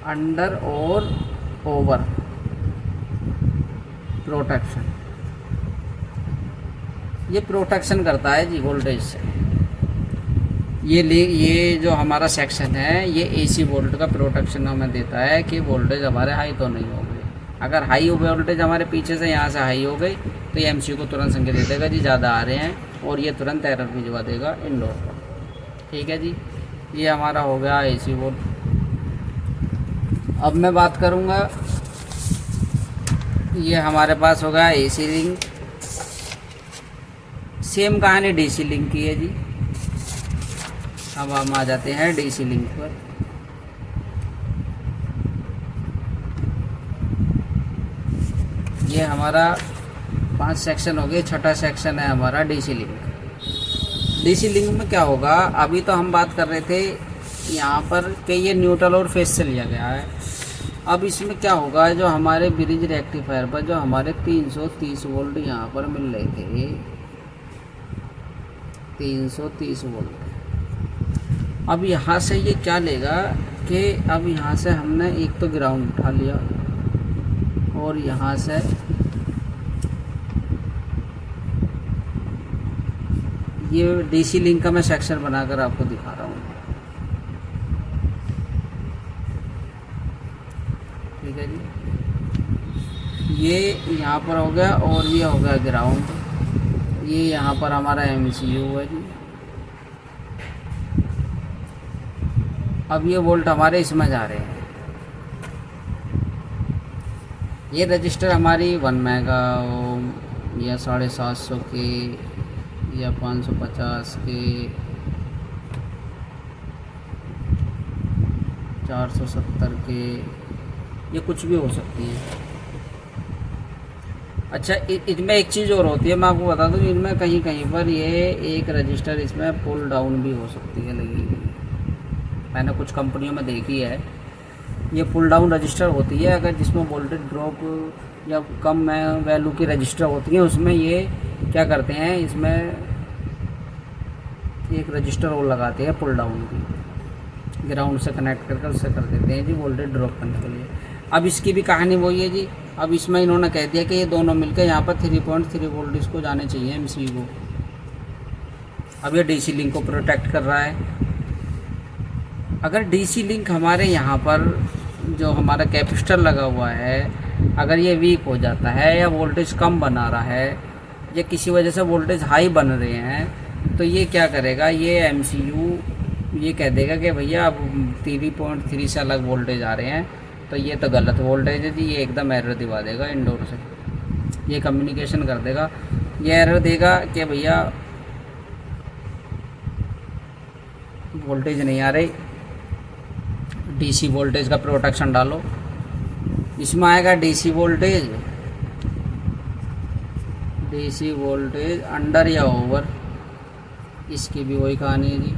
अंडर और ओवर प्रोटेक्शन, ये प्रोटेक्शन करता है जी वोल्टेज से। ये जो हमारा सेक्शन है ये AC वोल्ट का प्रोटेक्शन हमें देता है कि वोल्टेज हमारे हाई तो नहीं हो गए। अगर हाई वोल्टेज हमारे पीछे से यहाँ से हाई हो गई तो ये MCU को तुरंत संकेत दे देगा जी ज़्यादा आ रहे हैं, और ये तुरंत एरर भिजवा देगा इंडोर पर। ठीक है जी, ये हमारा हो गया AC वोल्ट। अब मैं बात करूँगा, ये हमारे पास होगा AC लिंक। सेम कहानी DC लिंक की है जी। अब हम आ जाते हैं DC लिंक पर। ये हमारा 5 सेक्शन हो गए, छठा सेक्शन है हमारा DC लिंक। DC लिंक में क्या होगा, अभी तो हम बात कर रहे थे यहाँ पर कि ये न्यूट्रल और फेज से लिया गया है। अब इसमें क्या होगा, जो हमारे ब्रिज रेक्टिफायर पर जो हमारे 330 वोल्ट यहाँ पर मिल रहे थे, 330 वोल्ट, अब यहाँ से ये क्या लेगा कि अब यहाँ से हमने एक तो ग्राउंड उठा लिया, और यहाँ से ये DC लिंक का मैं सेक्शन बनाकर आपको दिखा रहा हूँ। ठीक है जी, ये यहाँ पर हो गया, और ये हो गया ग्राउंड। ये यहाँ पर हमारा MCU है जी। अब ये वोल्ट हमारे इसमें जा रहे हैं। ये रजिस्टर हमारी 1 मेगा ओम या 750 के या 550 के, 470 के, ये कुछ भी हो सकती है। अच्छा, इनमें एक चीज़ और होती है, मैं आपको बता दूं, इनमें कहीं कहीं पर ये एक रजिस्टर इसमें पुल डाउन भी हो सकती है लगी हुई। मैंने कुछ कंपनियों में देखी है, ये पुल डाउन रजिस्टर होती है। अगर जिसमें वोल्टेज ड्रॉप या कम वैल्यू की रजिस्टर होती है, उसमें ये क्या करते हैं, इसमें एक रजिस्टर और लगाते हैं पुल डाउन की, ग्राउंड से कनेक्ट करके उससे कर देते हैं जी वोल्टेज ड्रॉप करने के लिए। अब इसकी भी कहानी वही है जी। अब इसमें इन्होंने कह दिया कि ये दोनों मिलकर यहाँ पर 3.3 वोल्ट इसको जाने चाहिए MCU को। अब ये DC लिंक को प्रोटेक्ट कर रहा है। अगर DC लिंक हमारे यहाँ पर जो हमारा कैपेसिटर लगा हुआ है, अगर ये वीक हो जाता है या वोल्टेज कम बना रहा है या किसी वजह से वोल्टेज हाई बन रहे हैं, तो ये क्या करेगा, ये MCU ये कह देगा कि भैया अब 3.3 से अलग वोल्टेज आ रहे हैं, तो ये तो गलत वोल्टेज है जी, ये एकदम एरर दिवा देगा इंडोर से। ये कम्युनिकेशन कर देगा, ये एरर देगा कि भैया वोल्टेज नहीं आ रही, DC वोल्टेज का प्रोटेक्शन डालो। इसमें आएगा DC वोल्टेज अंडर या ओवर, इसकी भी वही कहानी है जी,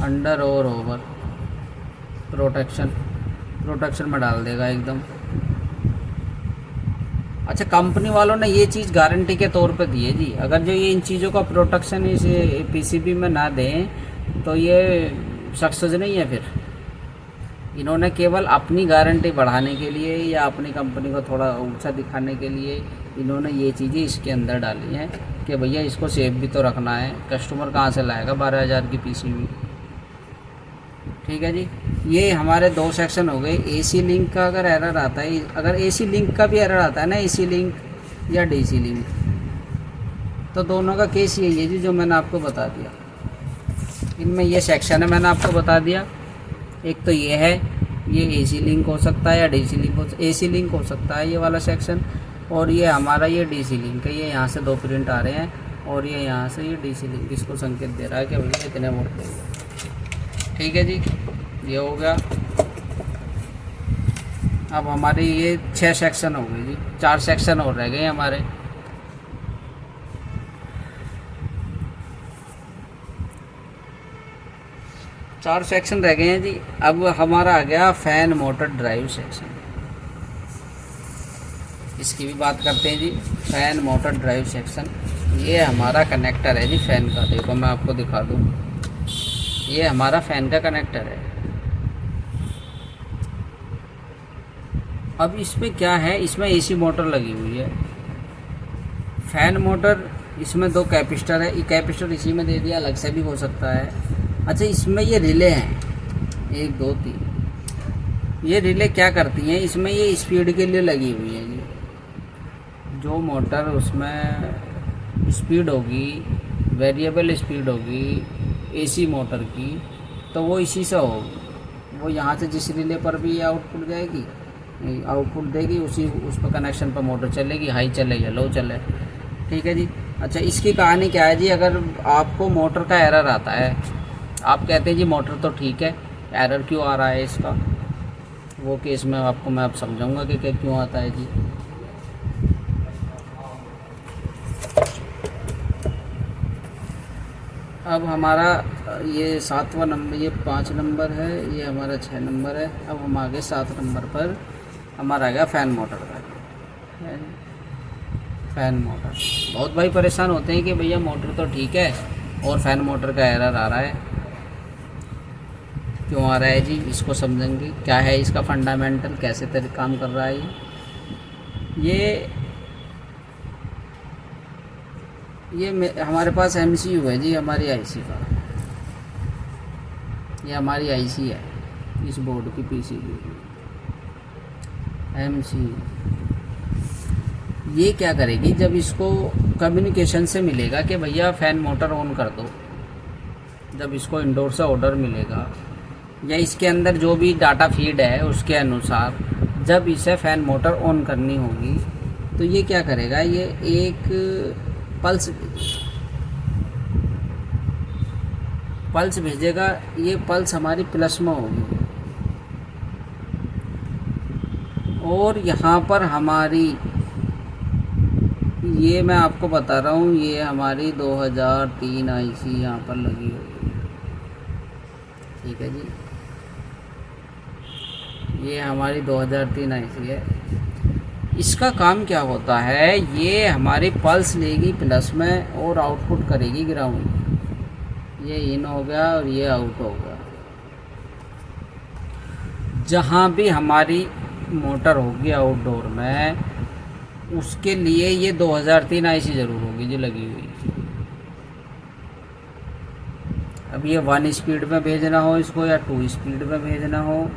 अंडर और ओवर प्रोटेक्शन में डाल देगा एकदम। अच्छा, कंपनी वालों ने ये चीज़ गारंटी के तौर पे दी है जी। अगर जो ये इन चीज़ों का प्रोटेक्शन इस PCB में ना दें तो ये सक्सेस नहीं है। फिर इन्होंने केवल अपनी गारंटी बढ़ाने के लिए या अपनी कंपनी को थोड़ा ऊंचा दिखाने के लिए इन्होंने ये चीज़ें इसके अंदर डाली हैं कि भैया इसको सेफ भी तो रखना है, कस्टमर कहाँ से लाएगा 12,000 की PCB। ठीक है जी, ये हमारे 2 सेक्शन हो गए। AC लिंक का अगर एरर आता है, अगर AC लिंक का भी एरर आता है ना, AC लिंक या DC लिंक, तो दोनों का केस यही है जी जो मैंने आपको बता दिया। इनमें ये सेक्शन है, मैंने आपको बता दिया। एक तो ये है, ये AC लिंक हो सकता है या DC लिंक AC लिंक हो सकता है ये वाला सेक्शन, और ये हमारा ये DC लिंक है। ये यहाँ से 2 प्रिंट आ रहे हैं और ये यहाँ से ये DC लिंक इसको संकेत दे रहा है कि भैया इतने वोल्टेज। ठीक है जी, ये हो गया। अब हमारे ये 6 सेक्शन हो गए जी, 4 सेक्शन और रह गए हमारे। 4 सेक्शन रह गए हैं जी। अब हमारा आ गया फैन मोटर ड्राइव सेक्शन। इसकी भी बात करते हैं जी। फैन मोटर ड्राइव सेक्शन, ये हमारा कनेक्टर है जी फ़ैन का। देखो मैं आपको दिखा दूँ, ये हमारा फ़ैन का कनेक्टर है। अब इसमें क्या है, इसमें एसी मोटर लगी हुई है। फ़ैन मोटर, इसमें 2 कैपेसिटर है। ये कैपेसिटर इसी में दे दिया, अलग से भी हो सकता है। अच्छा, इसमें ये रिले हैं 1 2 3। ये रिले क्या करती हैं, इसमें ये स्पीड के लिए लगी हुई है जी। जो मोटर उसमें स्पीड होगी, वेरिएबल स्पीड होगी एसी मोटर की, तो वो इसी से होगी। वो यहाँ से जिस रिले पर भी आउटपुट जाएगी, आउटपुट देगी, उसी उस पर कनेक्शन पर मोटर चलेगी, हाई चले या लो चले। ठीक है जी। अच्छा, इसकी कहानी क्या है जी। अगर आपको मोटर का एरर आता है, आप कहते हैं जी मोटर तो ठीक है, एरर क्यों आ रहा है इसका, वो केस में आपको मैं अब समझाऊंगा कि क्यों आता है जी। अब हमारा ये 7वां नंबर, ये 5 नंबर है, ये हमारा 6 नंबर है। अब हम आगे 7 नंबर पर हमारा आ गया फ़ैन मोटर का। फ़ैन मोटर, बहुत भाई परेशान होते हैं कि भैया मोटर तो ठीक है और फ़ैन मोटर का एरर आ रहा है। क्यों आ रहा है जी, इसको समझेंगे। क्या है इसका फंडामेंटल, कैसे काम कर रहा है ये हमारे पास MCU है जी, हमारी IC का। ये हमारी IC है इस बोर्ड की, PCB MCU। ये क्या करेगी, जब इसको कम्युनिकेशन से मिलेगा कि भैया फ़ैन मोटर ऑन कर दो, जब इसको इंडोर से ऑर्डर मिलेगा या इसके अंदर जो भी डाटा फीड है उसके अनुसार जब इसे फ़ैन मोटर ऑन करनी होगी, तो ये क्या करेगा, ये एक पल्स भेजेगा। ये पल्स हमारी प्लस में होगी और यहाँ पर हमारी, ये मैं आपको बता रहा हूँ, ये हमारी 2003 IC यहाँ पर लगी हुई है। ठीक है जी, ये हमारी 2003 IC है। इसका काम क्या होता है, ये हमारी पल्स लेगी प्लस में और आउटपुट करेगी ग्राउंड। ये इन हो गया और ये आउट हो गया। जहाँ भी हमारी मोटर होगी आउटडोर में, उसके लिए ये 2003 IC ज़रूर होगी जो लगी हुई। अब ये 1 स्पीड में भेजना हो इसको या 2 स्पीड में भेजना हो,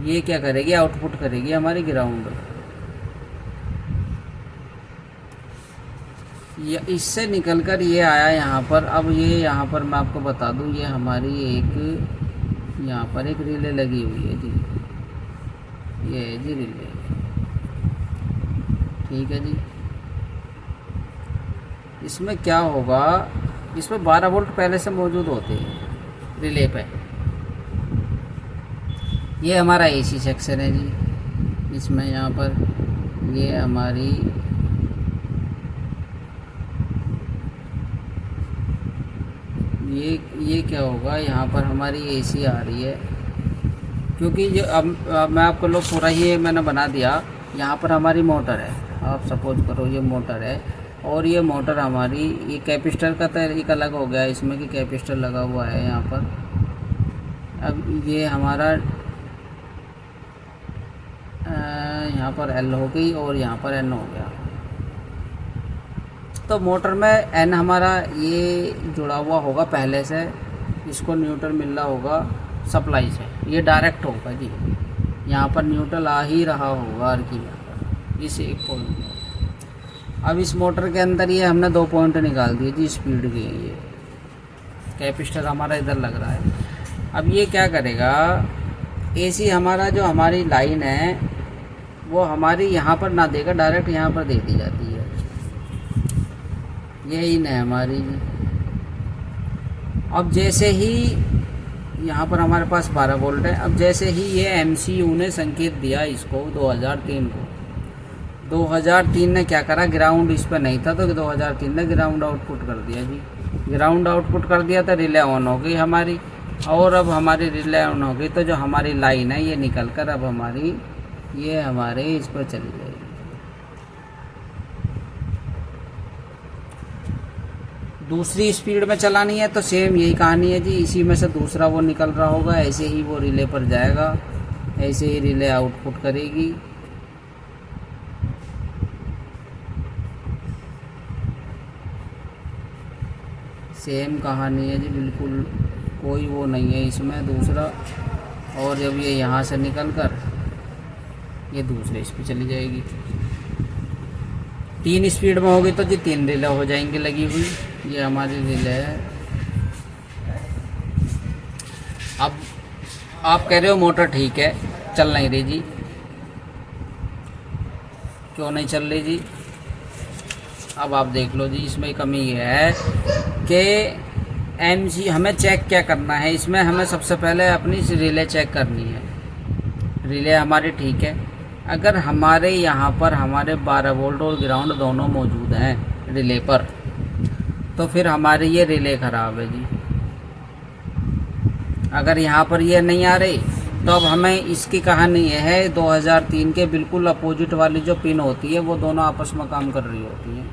ये क्या करेगी, आउटपुट करेगी हमारी ग्राउंड। ये इससे निकलकर ये आया यहाँ पर। अब ये यहाँ पर मैं आपको बता दूँ, ये हमारी एक यहाँ पर एक रिले लगी हुई है जी, ये है जी रिले। ठीक है जी। इसमें क्या होगा, इसमें 12 वोल्ट पहले से मौजूद होते हैं रिले पे। ये हमारा AC सेक्शन है जी। इसमें यहाँ पर ये हमारी ये क्या होगा, यहाँ पर हमारी AC आ रही है, क्योंकि ये अब मैं आपको लोग पूरा ही मैंने बना दिया। यहाँ पर हमारी मोटर है, आप सपोज करो ये मोटर है और ये मोटर हमारी, ये कैपेसिटर का तरीका अलग हो गया इसमें कि कैपेसिटर लगा हुआ है यहाँ पर। अब ये हमारा यहाँ पर L हो गई और यहाँ पर N हो गया। तो मोटर में N हमारा ये जुड़ा हुआ होगा पहले से, इसको न्यूट्रल मिल रहा होगा सप्लाई से, ये डायरेक्ट होगा जी। यहाँ पर न्यूट्रल आ ही रहा होगा हर की इस एक पॉइंट। अब इस मोटर के अंदर ये हमने 2 पॉइंट निकाल दिए जी स्पीड के। ये कैपेसिटर हमारा इधर लग रहा है। अब ये क्या करेगा, AC हमारा जो हमारी लाइन है वो हमारी यहाँ पर ना देगा, डायरेक्ट यहाँ पर दे दी जाती है। ये इन है हमारी। अब जैसे ही यहाँ पर हमारे पास 12 वोल्ट है, अब जैसे ही ये MCU ने संकेत दिया इसको 2003 को, 2003 ने क्या करा, ग्राउंड इस पर नहीं था तो 2003 ने ग्राउंड आउटपुट कर दिया जी। ग्राउंड आउटपुट कर दिया तो रिले ऑन हो गई हमारी। और अब हमारी रिले ऑन होगी तो जो हमारी लाइन है ये निकल कर अब हमारी ये हमारे इस पर चली जाएगी। दूसरी स्पीड में चलानी है तो सेम यही कहानी है जी, इसी में से दूसरा वो निकल रहा होगा, ऐसे ही वो रिले पर जाएगा, ऐसे ही रिले आउटपुट करेगी। सेम कहानी है जी, बिल्कुल कोई वो नहीं है इसमें दूसरा। और जब ये यहाँ से निकल कर ये दूसरे इस पर चली जाएगी। 3 स्पीड में होगी तो जी 3 रिले हो जाएंगी लगी हुई। ये हमारी रिले है। अब आप कह रहे हो मोटर ठीक है, चल नहीं रही जी, क्यों नहीं चल रही जी? अब आप देख लो जी, इसमें कमी ये है कि एमसी हमें चेक क्या करना है, इसमें हमें सबसे पहले अपनी रिले चेक करनी है। रिले हमारी ठीक है, अगर हमारे यहाँ पर हमारे 12 वोल्ट और ग्राउंड दोनों मौजूद हैं रिले पर, तो फिर हमारी ये रिले ख़राब है जी। अगर यहाँ पर ये नहीं आ रही तो अब हमें इसकी कहानी ये है 2003 के बिल्कुल अपोजिट वाली जो पिन होती है वो दोनों आपस में काम कर रही होती हैं।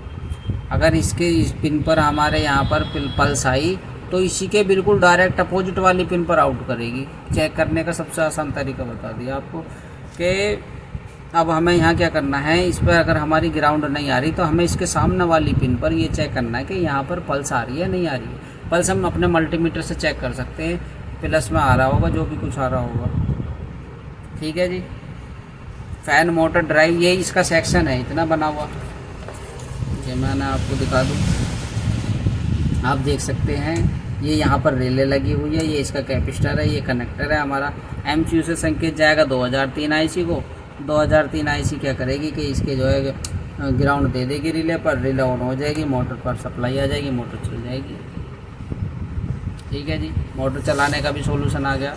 अगर इसके इस पिन पर हमारे यहाँ पर पल्स आई तो इसी के बिल्कुल डायरेक्ट अपोजिट वाली पिन पर आउट करेगी। चेक करने का सबसे आसान तरीका बता दिया आपको कि अब हमें यहाँ क्या करना है, इस पर अगर हमारी ग्राउंड नहीं आ रही तो हमें इसके सामने वाली पिन पर ये चेक करना है कि यहाँ पर पल्स आ रही है नहीं आ रही है। पल्स हम अपने मल्टीमीटर से चेक कर सकते हैं, प्लस में आ रहा होगा जो भी कुछ आ रहा होगा। ठीक है जी। फैन मोटर ड्राइव ये इसका सेक्शन है इतना बना हुआ, ये मैंने आपको दिखा दूँ, आप देख सकते हैं। ये यहाँ पर रिले लगी हुई है, ये इसका कैपेसिटर है, ये कनेक्टर है हमारा। एमसीयू से संकेत जाएगा 2003 आईसी को। 2003 आईसी क्या करेगी कि इसके जो है ग्राउंड दे देगी रिले पर, रिले ऑन हो जाएगी, मोटर पर सप्लाई आ जाएगी, मोटर चल जाएगी। ठीक है जी, मोटर चलाने का भी सॉल्यूशन आ गया।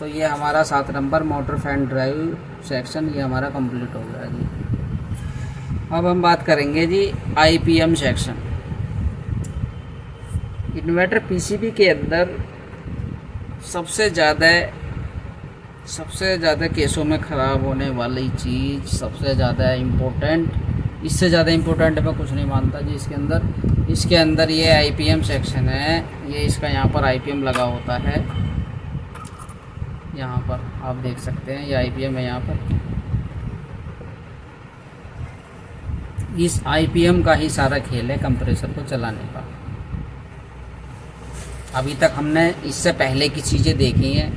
तो ये हमारा 7 number motor fan drive section ये हमारा कंप्लीट हो गया जी। अब हम बात करेंगे जी आईपीएम सेक्शन। इन्वर्टर पीसीबी के अंदर सबसे ज़्यादा केसों में ख़राब होने वाली चीज़, सबसे ज़्यादा इम्पोर्टेंट, इससे ज़्यादा इम्पोर्टेंट मैं कुछ नहीं मानता जी इसके अंदर ये आईपीएम सेक्शन है। ये इसका यहाँ पर आईपीएम लगा होता है, यहाँ पर आप देख सकते हैं ये आईपीएम है यहाँ पर। इस आईपीएम का ही सारा खेल है कंप्रेसर को चलाने का। अभी तक हमने इससे पहले की चीज़ें देखी हैं।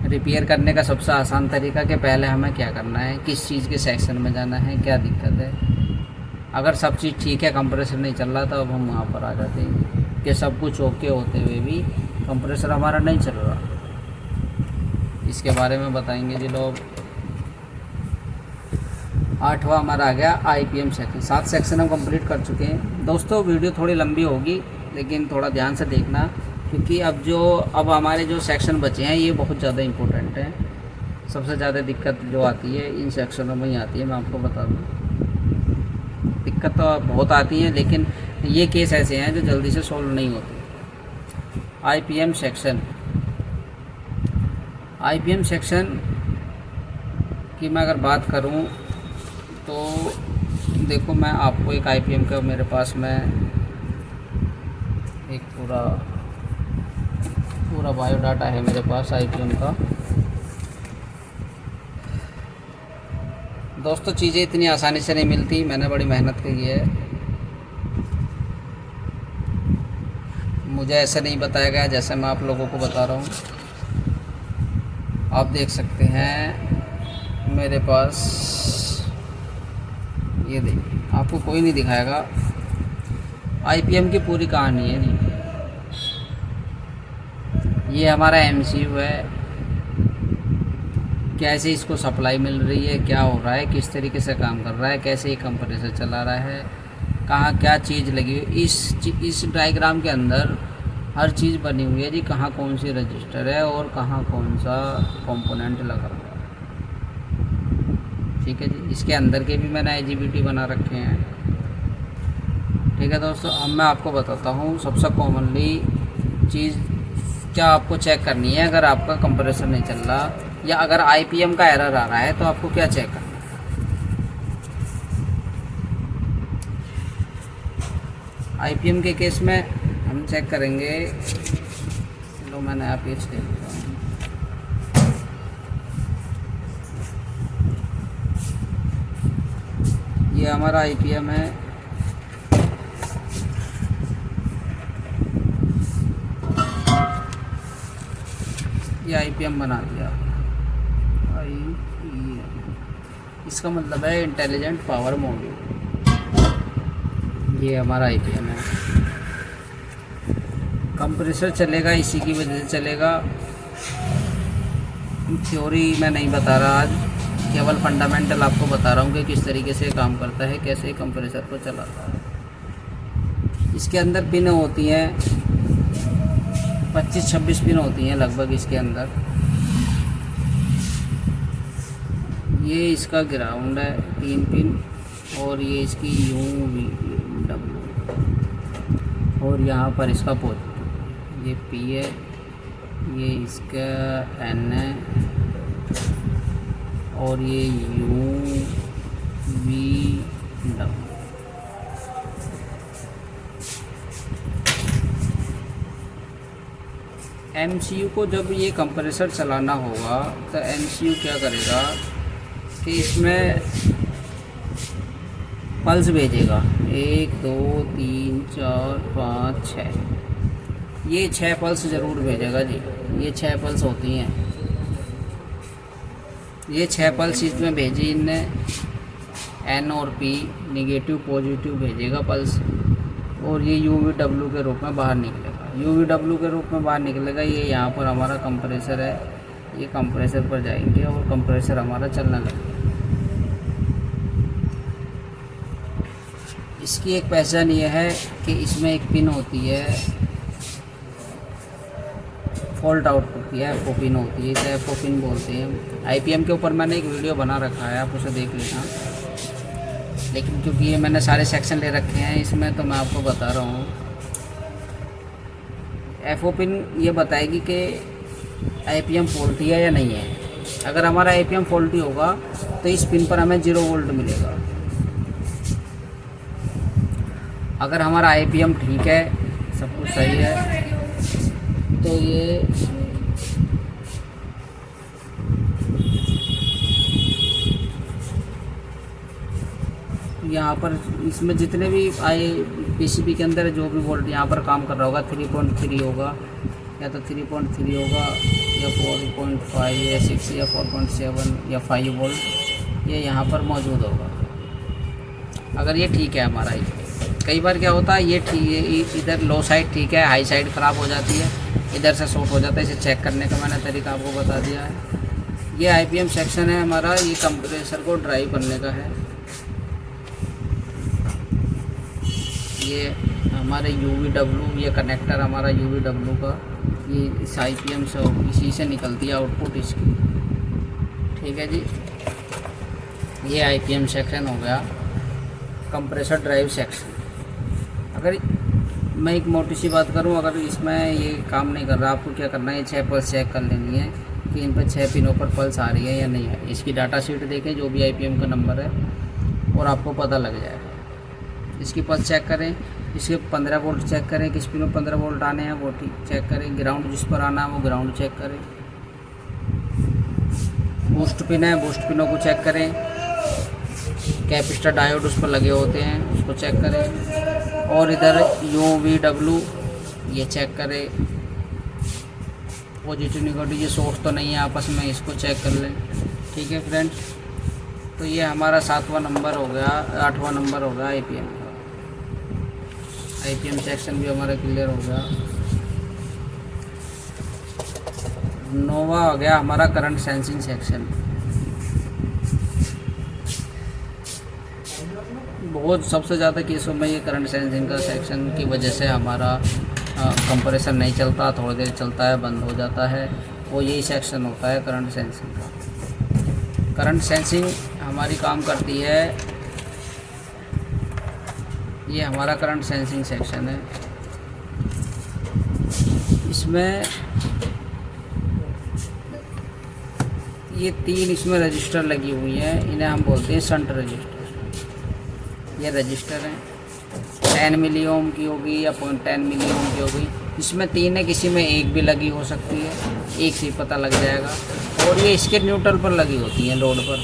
रिपेयर करने का सबसे आसान तरीका कि पहले हमें क्या करना है, किस चीज़ के सेक्शन में जाना है, क्या दिक्कत है। अगर सब चीज़ ठीक है, कंप्रेसर नहीं चल रहा, तो अब हम वहाँ पर आ जाते हैं कि सब कुछ ओके होते हुए भी कंप्रेसर हमारा नहीं चल रहा। इसके बारे में बताएंगे जी लोग। 8वां हमारा आ गया आईपीएम सेक्शन। 7 सेक्शन हम कंप्लीट कर चुके हैं। दोस्तों वीडियो थोड़ी लंबी होगी लेकिन थोड़ा ध्यान से देखना, क्योंकि अब हमारे जो सेक्शन बचे हैं ये बहुत ज़्यादा इम्पोर्टेंट हैं। सबसे ज़्यादा दिक्कत जो आती है इन सेक्शनों में ही आती है, मैं आपको बता दूँ। दिक्कत तो बहुत आती है लेकिन ये केस ऐसे हैं जो जल्दी से सॉल्व नहीं होते। आईपीएम सेक्शन की मैं अगर बात करूं तो देखो, मैं आपको एक आईपीएम का मेरे पास में एक पूरा बायोडाटा है मेरे पास आईपीएम का। दोस्तों चीज़ें इतनी आसानी से नहीं मिलती, मैंने बड़ी मेहनत की है। मुझे ऐसे नहीं बताया गया जैसे मैं आप लोगों को बता रहा हूँ। आप देख सकते हैं मेरे पास, ये देखिए, आपको कोई नहीं दिखाएगा। आईपीएम की पूरी कहानी है जी। ये हमारा एमसीयू है, कैसे इसको सप्लाई मिल रही है, क्या हो रहा है, किस तरीके से काम कर रहा है, कैसे ये कंप्रेसर चला रहा है, कहाँ क्या चीज़ लगी हुई। इस डायग्राम के अंदर हर चीज़ बनी हुई है जी, कहाँ कौन सी रजिस्टर है और कहाँ कौन सा कंपोनेंट लगा हुआ है। ठीक है जी। इसके अंदर के भी मैंने IGBT बना रखे हैं। ठीक है दोस्तों, अब मैं आपको बताता हूँ सबसे कॉमनली चीज़ क्या आपको चेक करनी है। अगर आपका कंप्रेसर नहीं चल रहा या अगर आईपीएम का एरर आ रहा है तो आपको क्या चेक करना है। आईपीएम के केस में हम चेक करेंगे, चलो मैं नया पेज देख लेता हूँ। ये हमारा आईपीएम है, ये आईपीएम बना दिया। इसका मतलब है इंटेलिजेंट पावर मॉड्यूल। ये हमारा आईपीएम है। कंप्रेसर चलेगा, इसी की वजह से चलेगा। थ्योरी मैं नहीं बता रहा आज, केवल फंडामेंटल आपको बता रहा हूँ कि किस तरीके से काम करता है, कैसे कंप्रेसर को चलाता है। इसके अंदर पिन होती हैं 25-26 पिन होती हैं लगभग इसके अंदर। ये इसका ग्राउंड है 3 पिन, और ये इसकी UV/W, और यहाँ पर इसका पॉजिटिव, ये P है, ये इसका N है, और ये UV/W। MCU को जब ये कंप्रेसर चलाना होगा तो MCU क्या करेगा कि इसमें पल्स भेजेगा 1 2 3 4 5 6, ये 6 पल्स ज़रूर भेजेगा जी। ये 6 पल्स होती हैं, ये 6 पल्स इसमें भेजी इनने। N और P निगेटिव पॉजिटिव भेजेगा पल्स, और ये UV/W के रूप में बाहर निकलेगा। UV/W के रूप में बाहर निकलेगा। ये यहाँ पर हमारा कंप्रेसर है, ये कंप्रेसर पर जाएंगे और कंप्रेसर हमारा चलने लगेगा। इसकी एक पहचान ये है कि इसमें एक पिन होती है फॉल्ट आउटपुट की, FO पिन होती है, इसे FO पिन बोलते हैं। आईपीएम के ऊपर मैंने एक वीडियो बना रखा है, आप उसे देख लेना। लेकिन क्योंकि ये मैंने सारे सेक्शन ले रखे हैं इसमें, तो मैं आपको बता रहा हूँ। FO पिन ये बताएगी कि आईपीएम फॉल्टी है या नहीं है। अगर हमारा आईपीएम फॉल्टी होगा तो इस पिन पर हमें 0 वोल्ट मिलेगा। अगर हमारा आईपीएम ठीक है, सब कुछ सही है, तो ये यहाँ पर इसमें जितने भी पीसीबी के अंदर जो भी वोल्ट यहाँ पर काम कर रहा होगा 3.3 होगा, या तो 3.3 होगा, या 4.5 या 6 या 4.7 या 5 वोल्ट, ये यहाँ पर मौजूद होगा। अगर ये ठीक है हमारा। कई बार क्या होता है, ये ठीक, इधर लो साइड ठीक है, हाई साइड ख़राब हो जाती है, इधर से शॉर्ट हो जाता है। इसे चेक करने का मैंने तरीका आपको बता दिया है। ये आईपीएम सेक्शन है हमारा, ये कंप्रेसर को ड्राइव करने का है। ये हमारे UV/W, ये कनेक्टर हमारा UV/W का, ये इस आईपीएम से, इसी से निकलती है आउटपुट इसकी। ठीक है जी, ये आईपीएम सेक्शन हो गया, कंप्रेसर ड्राइव सेक्शन। अगर मैं एक मोटी सी बात करूं, अगर इसमें ये काम नहीं कर रहा, आपको क्या करना है, ये 6 पल्स चेक कर लेनी है कि इन पर 6 पिनों पर पल्स आ रही है या नहीं है। इसकी डाटा शीट देखें, जो भी आईपीएम का नंबर है, और आपको पता लग जाएगा। इसकी पल्स चेक करें, इसके 15 वोल्ट चेक करें, किस पिन में 15 वोल्ट आने हैं वो ठीक चेक करें। ग्राउंड जिस पर आना है वो ग्राउंड चेक करें। बूस्ट पिन है, बूस्ट पिनों को चेक करें। कैपेसिटर डायोड उस पर लगे होते हैं, उसको चेक करें। और इधर UV/W ये चेक करें, पॉजिटिव नेगेटिव ये सोर्स तो नहीं है आपस में, इसको चेक कर लें। ठीक है फ्रेंड्स, तो ये हमारा 7वां नंबर हो गया, 8वां नंबर हो गया आईपीएम का। आईपीएम सेक्शन भी हमारा क्लियर हो गया। 9वां हो गया हमारा करंट सेंसिंग सेक्शन। बहुत सबसे ज़्यादा केसों में ये करंट सेंसिंग का सेक्शन की वजह से हमारा कंप्रेसर नहीं चलता, थोड़ी देर चलता है, बंद हो जाता है, वो यही सेक्शन होता है करंट सेंसिंग का। करंट सेंसिंग हमारी काम करती है, ये हमारा करंट सेंसिंग सेक्शन है। इसमें ये 3 इसमें रजिस्टर लगी हुई हैं, इन्हें हम बोलते हैं शंट रजिस्टर। ये रजिस्टर हैं, 10 मिली ओम की होगी या 0.10 मिली ओम की होगी। इसमें 3 है, किसी में एक भी लगी हो सकती है, एक से पता लग जाएगा। और ये इसके न्यूट्रल पर लगी होती हैं, लोड पर,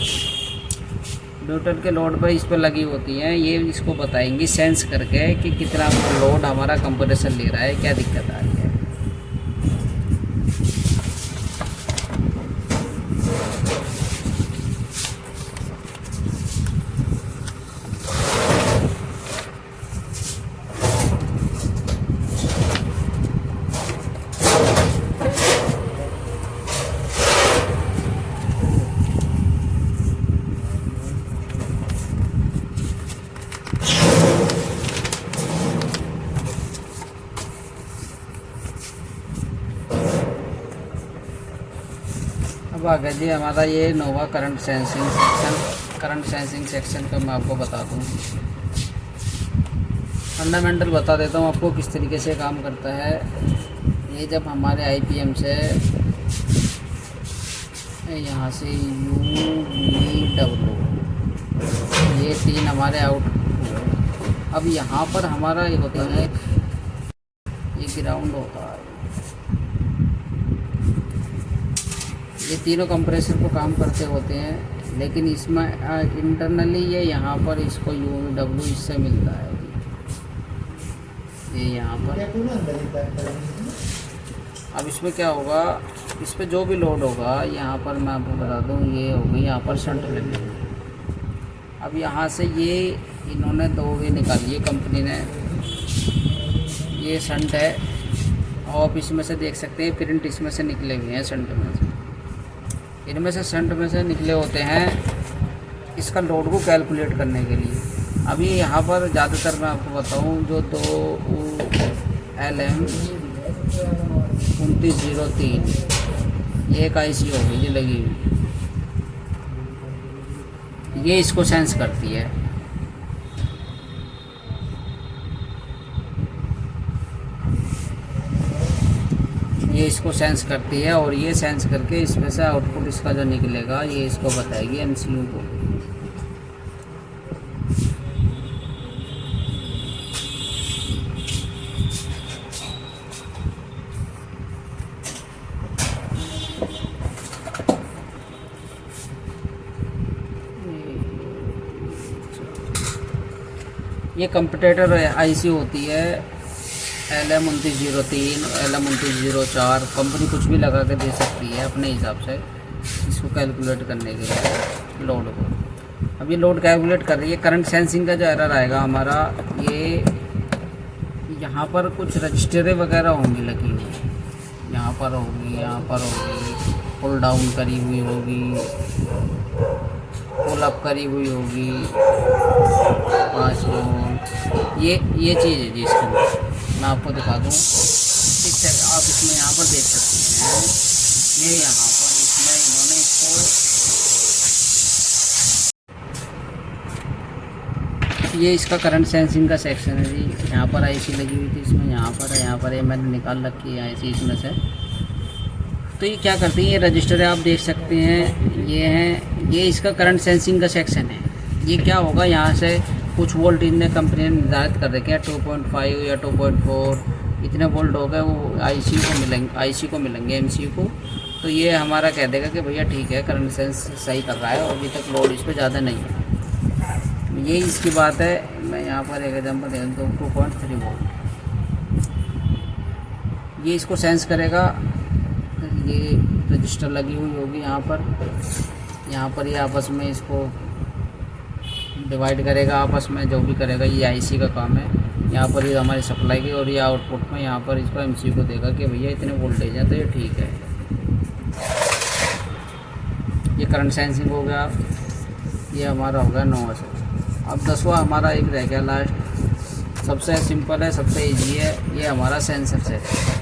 न्यूट्रल के लोड पर इस पर लगी होती हैं। ये इसको बताएंगी सेंस करके कि कितना लोड हमारा कंप्रेसर ले रहा है, क्या दिक्कत आ रही है। अब आगे जी हमारा ये नोवा करंट सेंसिंग सेक्शन का मैं आपको बता दूँ, फंडामेंटल बता देता हूँ आपको किस तरीके से काम करता है। ये जब हमारे आईपीएम से यहाँ से UVW ये 3 हमारे आउटपुट। अब यहाँ पर हमारा ये होता है, ये ग्राउंड होता है। ये तीनों कंप्रेसर को काम करते होते हैं, लेकिन इसमें इंटरनली ये यहाँ पर इसको UVW इससे मिलता है। ये यहाँ पर अब इसमें क्या होगा, इस पर जो भी लोड होगा, यहाँ पर मैं आपको बता दूँ, ये होगी यहाँ पर शंट लगी। अब यहाँ से ये इन्होंने 2 वे निकाली है कंपनी ने, ये शंट है। आप इसमें से देख सकते हैं प्रिंट इसमें से निकले हुए हैं, शंट में से, इनमें से शंट में से निकले होते हैं इसका लोड को कैलकुलेट करने के लिए। अभी यहाँ पर ज़्यादातर मैं आपको बताऊँ, जो 2LM 2903 ये एक IC होगी ये लगी हुई, ये इसको सेंस करती है। ये इसको सेंस करती है और ये सेंस करके इसमें से आउटपुट इसका जो निकलेगा ये इसको बताएगी MCU को। ये कंपैरेटर IC होती है LM 2903, LM 2904, कंपनी कुछ भी लगा के दे सकती है अपने हिसाब से इसको कैलकुलेट करने के लिए लोड को। अब ये लोड कैलकुलेट कर रही है। करंट सेंसिंग का जो एरर आएगा हमारा, ये यहाँ पर कुछ रजिस्टरें वगैरह होंगी लगी हुई, यहाँ पर होगी, यहाँ पर होगी, पुल डाउन करी हुई होगी, पुल अप करी हुई होगी, 5 ये चीज़ है जी। इसके अंदर मैं आपको दिखा दूँ, आप इसमें यहाँ पर देख सकते हैं, ये यहाँ पर इसमें इन्होंने इसको, ये इसका करंट सेंसिंग का सेक्शन है जी। यहाँ पर IC लगी हुई थी इसमें, यहाँ पर ये मैंने निकाल रखी है IC इसमें से। तो ये क्या करती है, ये रजिस्टर है आप देख सकते हैं, ये है, ये इसका करंट सेंसिंग का सेक्शन है। ये क्या होगा, यहाँ से कुछ वोल्टेज ने कंपनी ने निर्धारित कर रखे हैं, 2.5 या 2.4 इतने वोल्ट हो गए, वो IC को मिलेंगे MCU को। तो ये हमारा कह देगा कि भैया ठीक है, करंट सेंस सही कर रहा है और अभी तक लोड इस पर ज़्यादा नहीं है। ये इसकी बात है। मैं यहाँ पर एक एग्जाम्पल दे दूँ, 2.3 वोल्ट ये इसको सेंस करेगा। ये रजिस्टर लगी हुई होगी यहाँ पर ये आपस में इसको डिवाइड करेगा, आपस में जो भी करेगा, ये IC का काम है। यहाँ पर ये हमारी सप्लाई की, और ये आउटपुट में यहाँ पर इसको MCU को देगा कि भैया इतने वोल्टेज है, तो ये ठीक है। ये करंट सेंसिंग हो गया, ये हमारा हो गया 9 से। अब 10वां हमारा एक रह गया लास्ट, सबसे सिंपल है, सबसे ईजी है, ये हमारा सेंसर सेट है।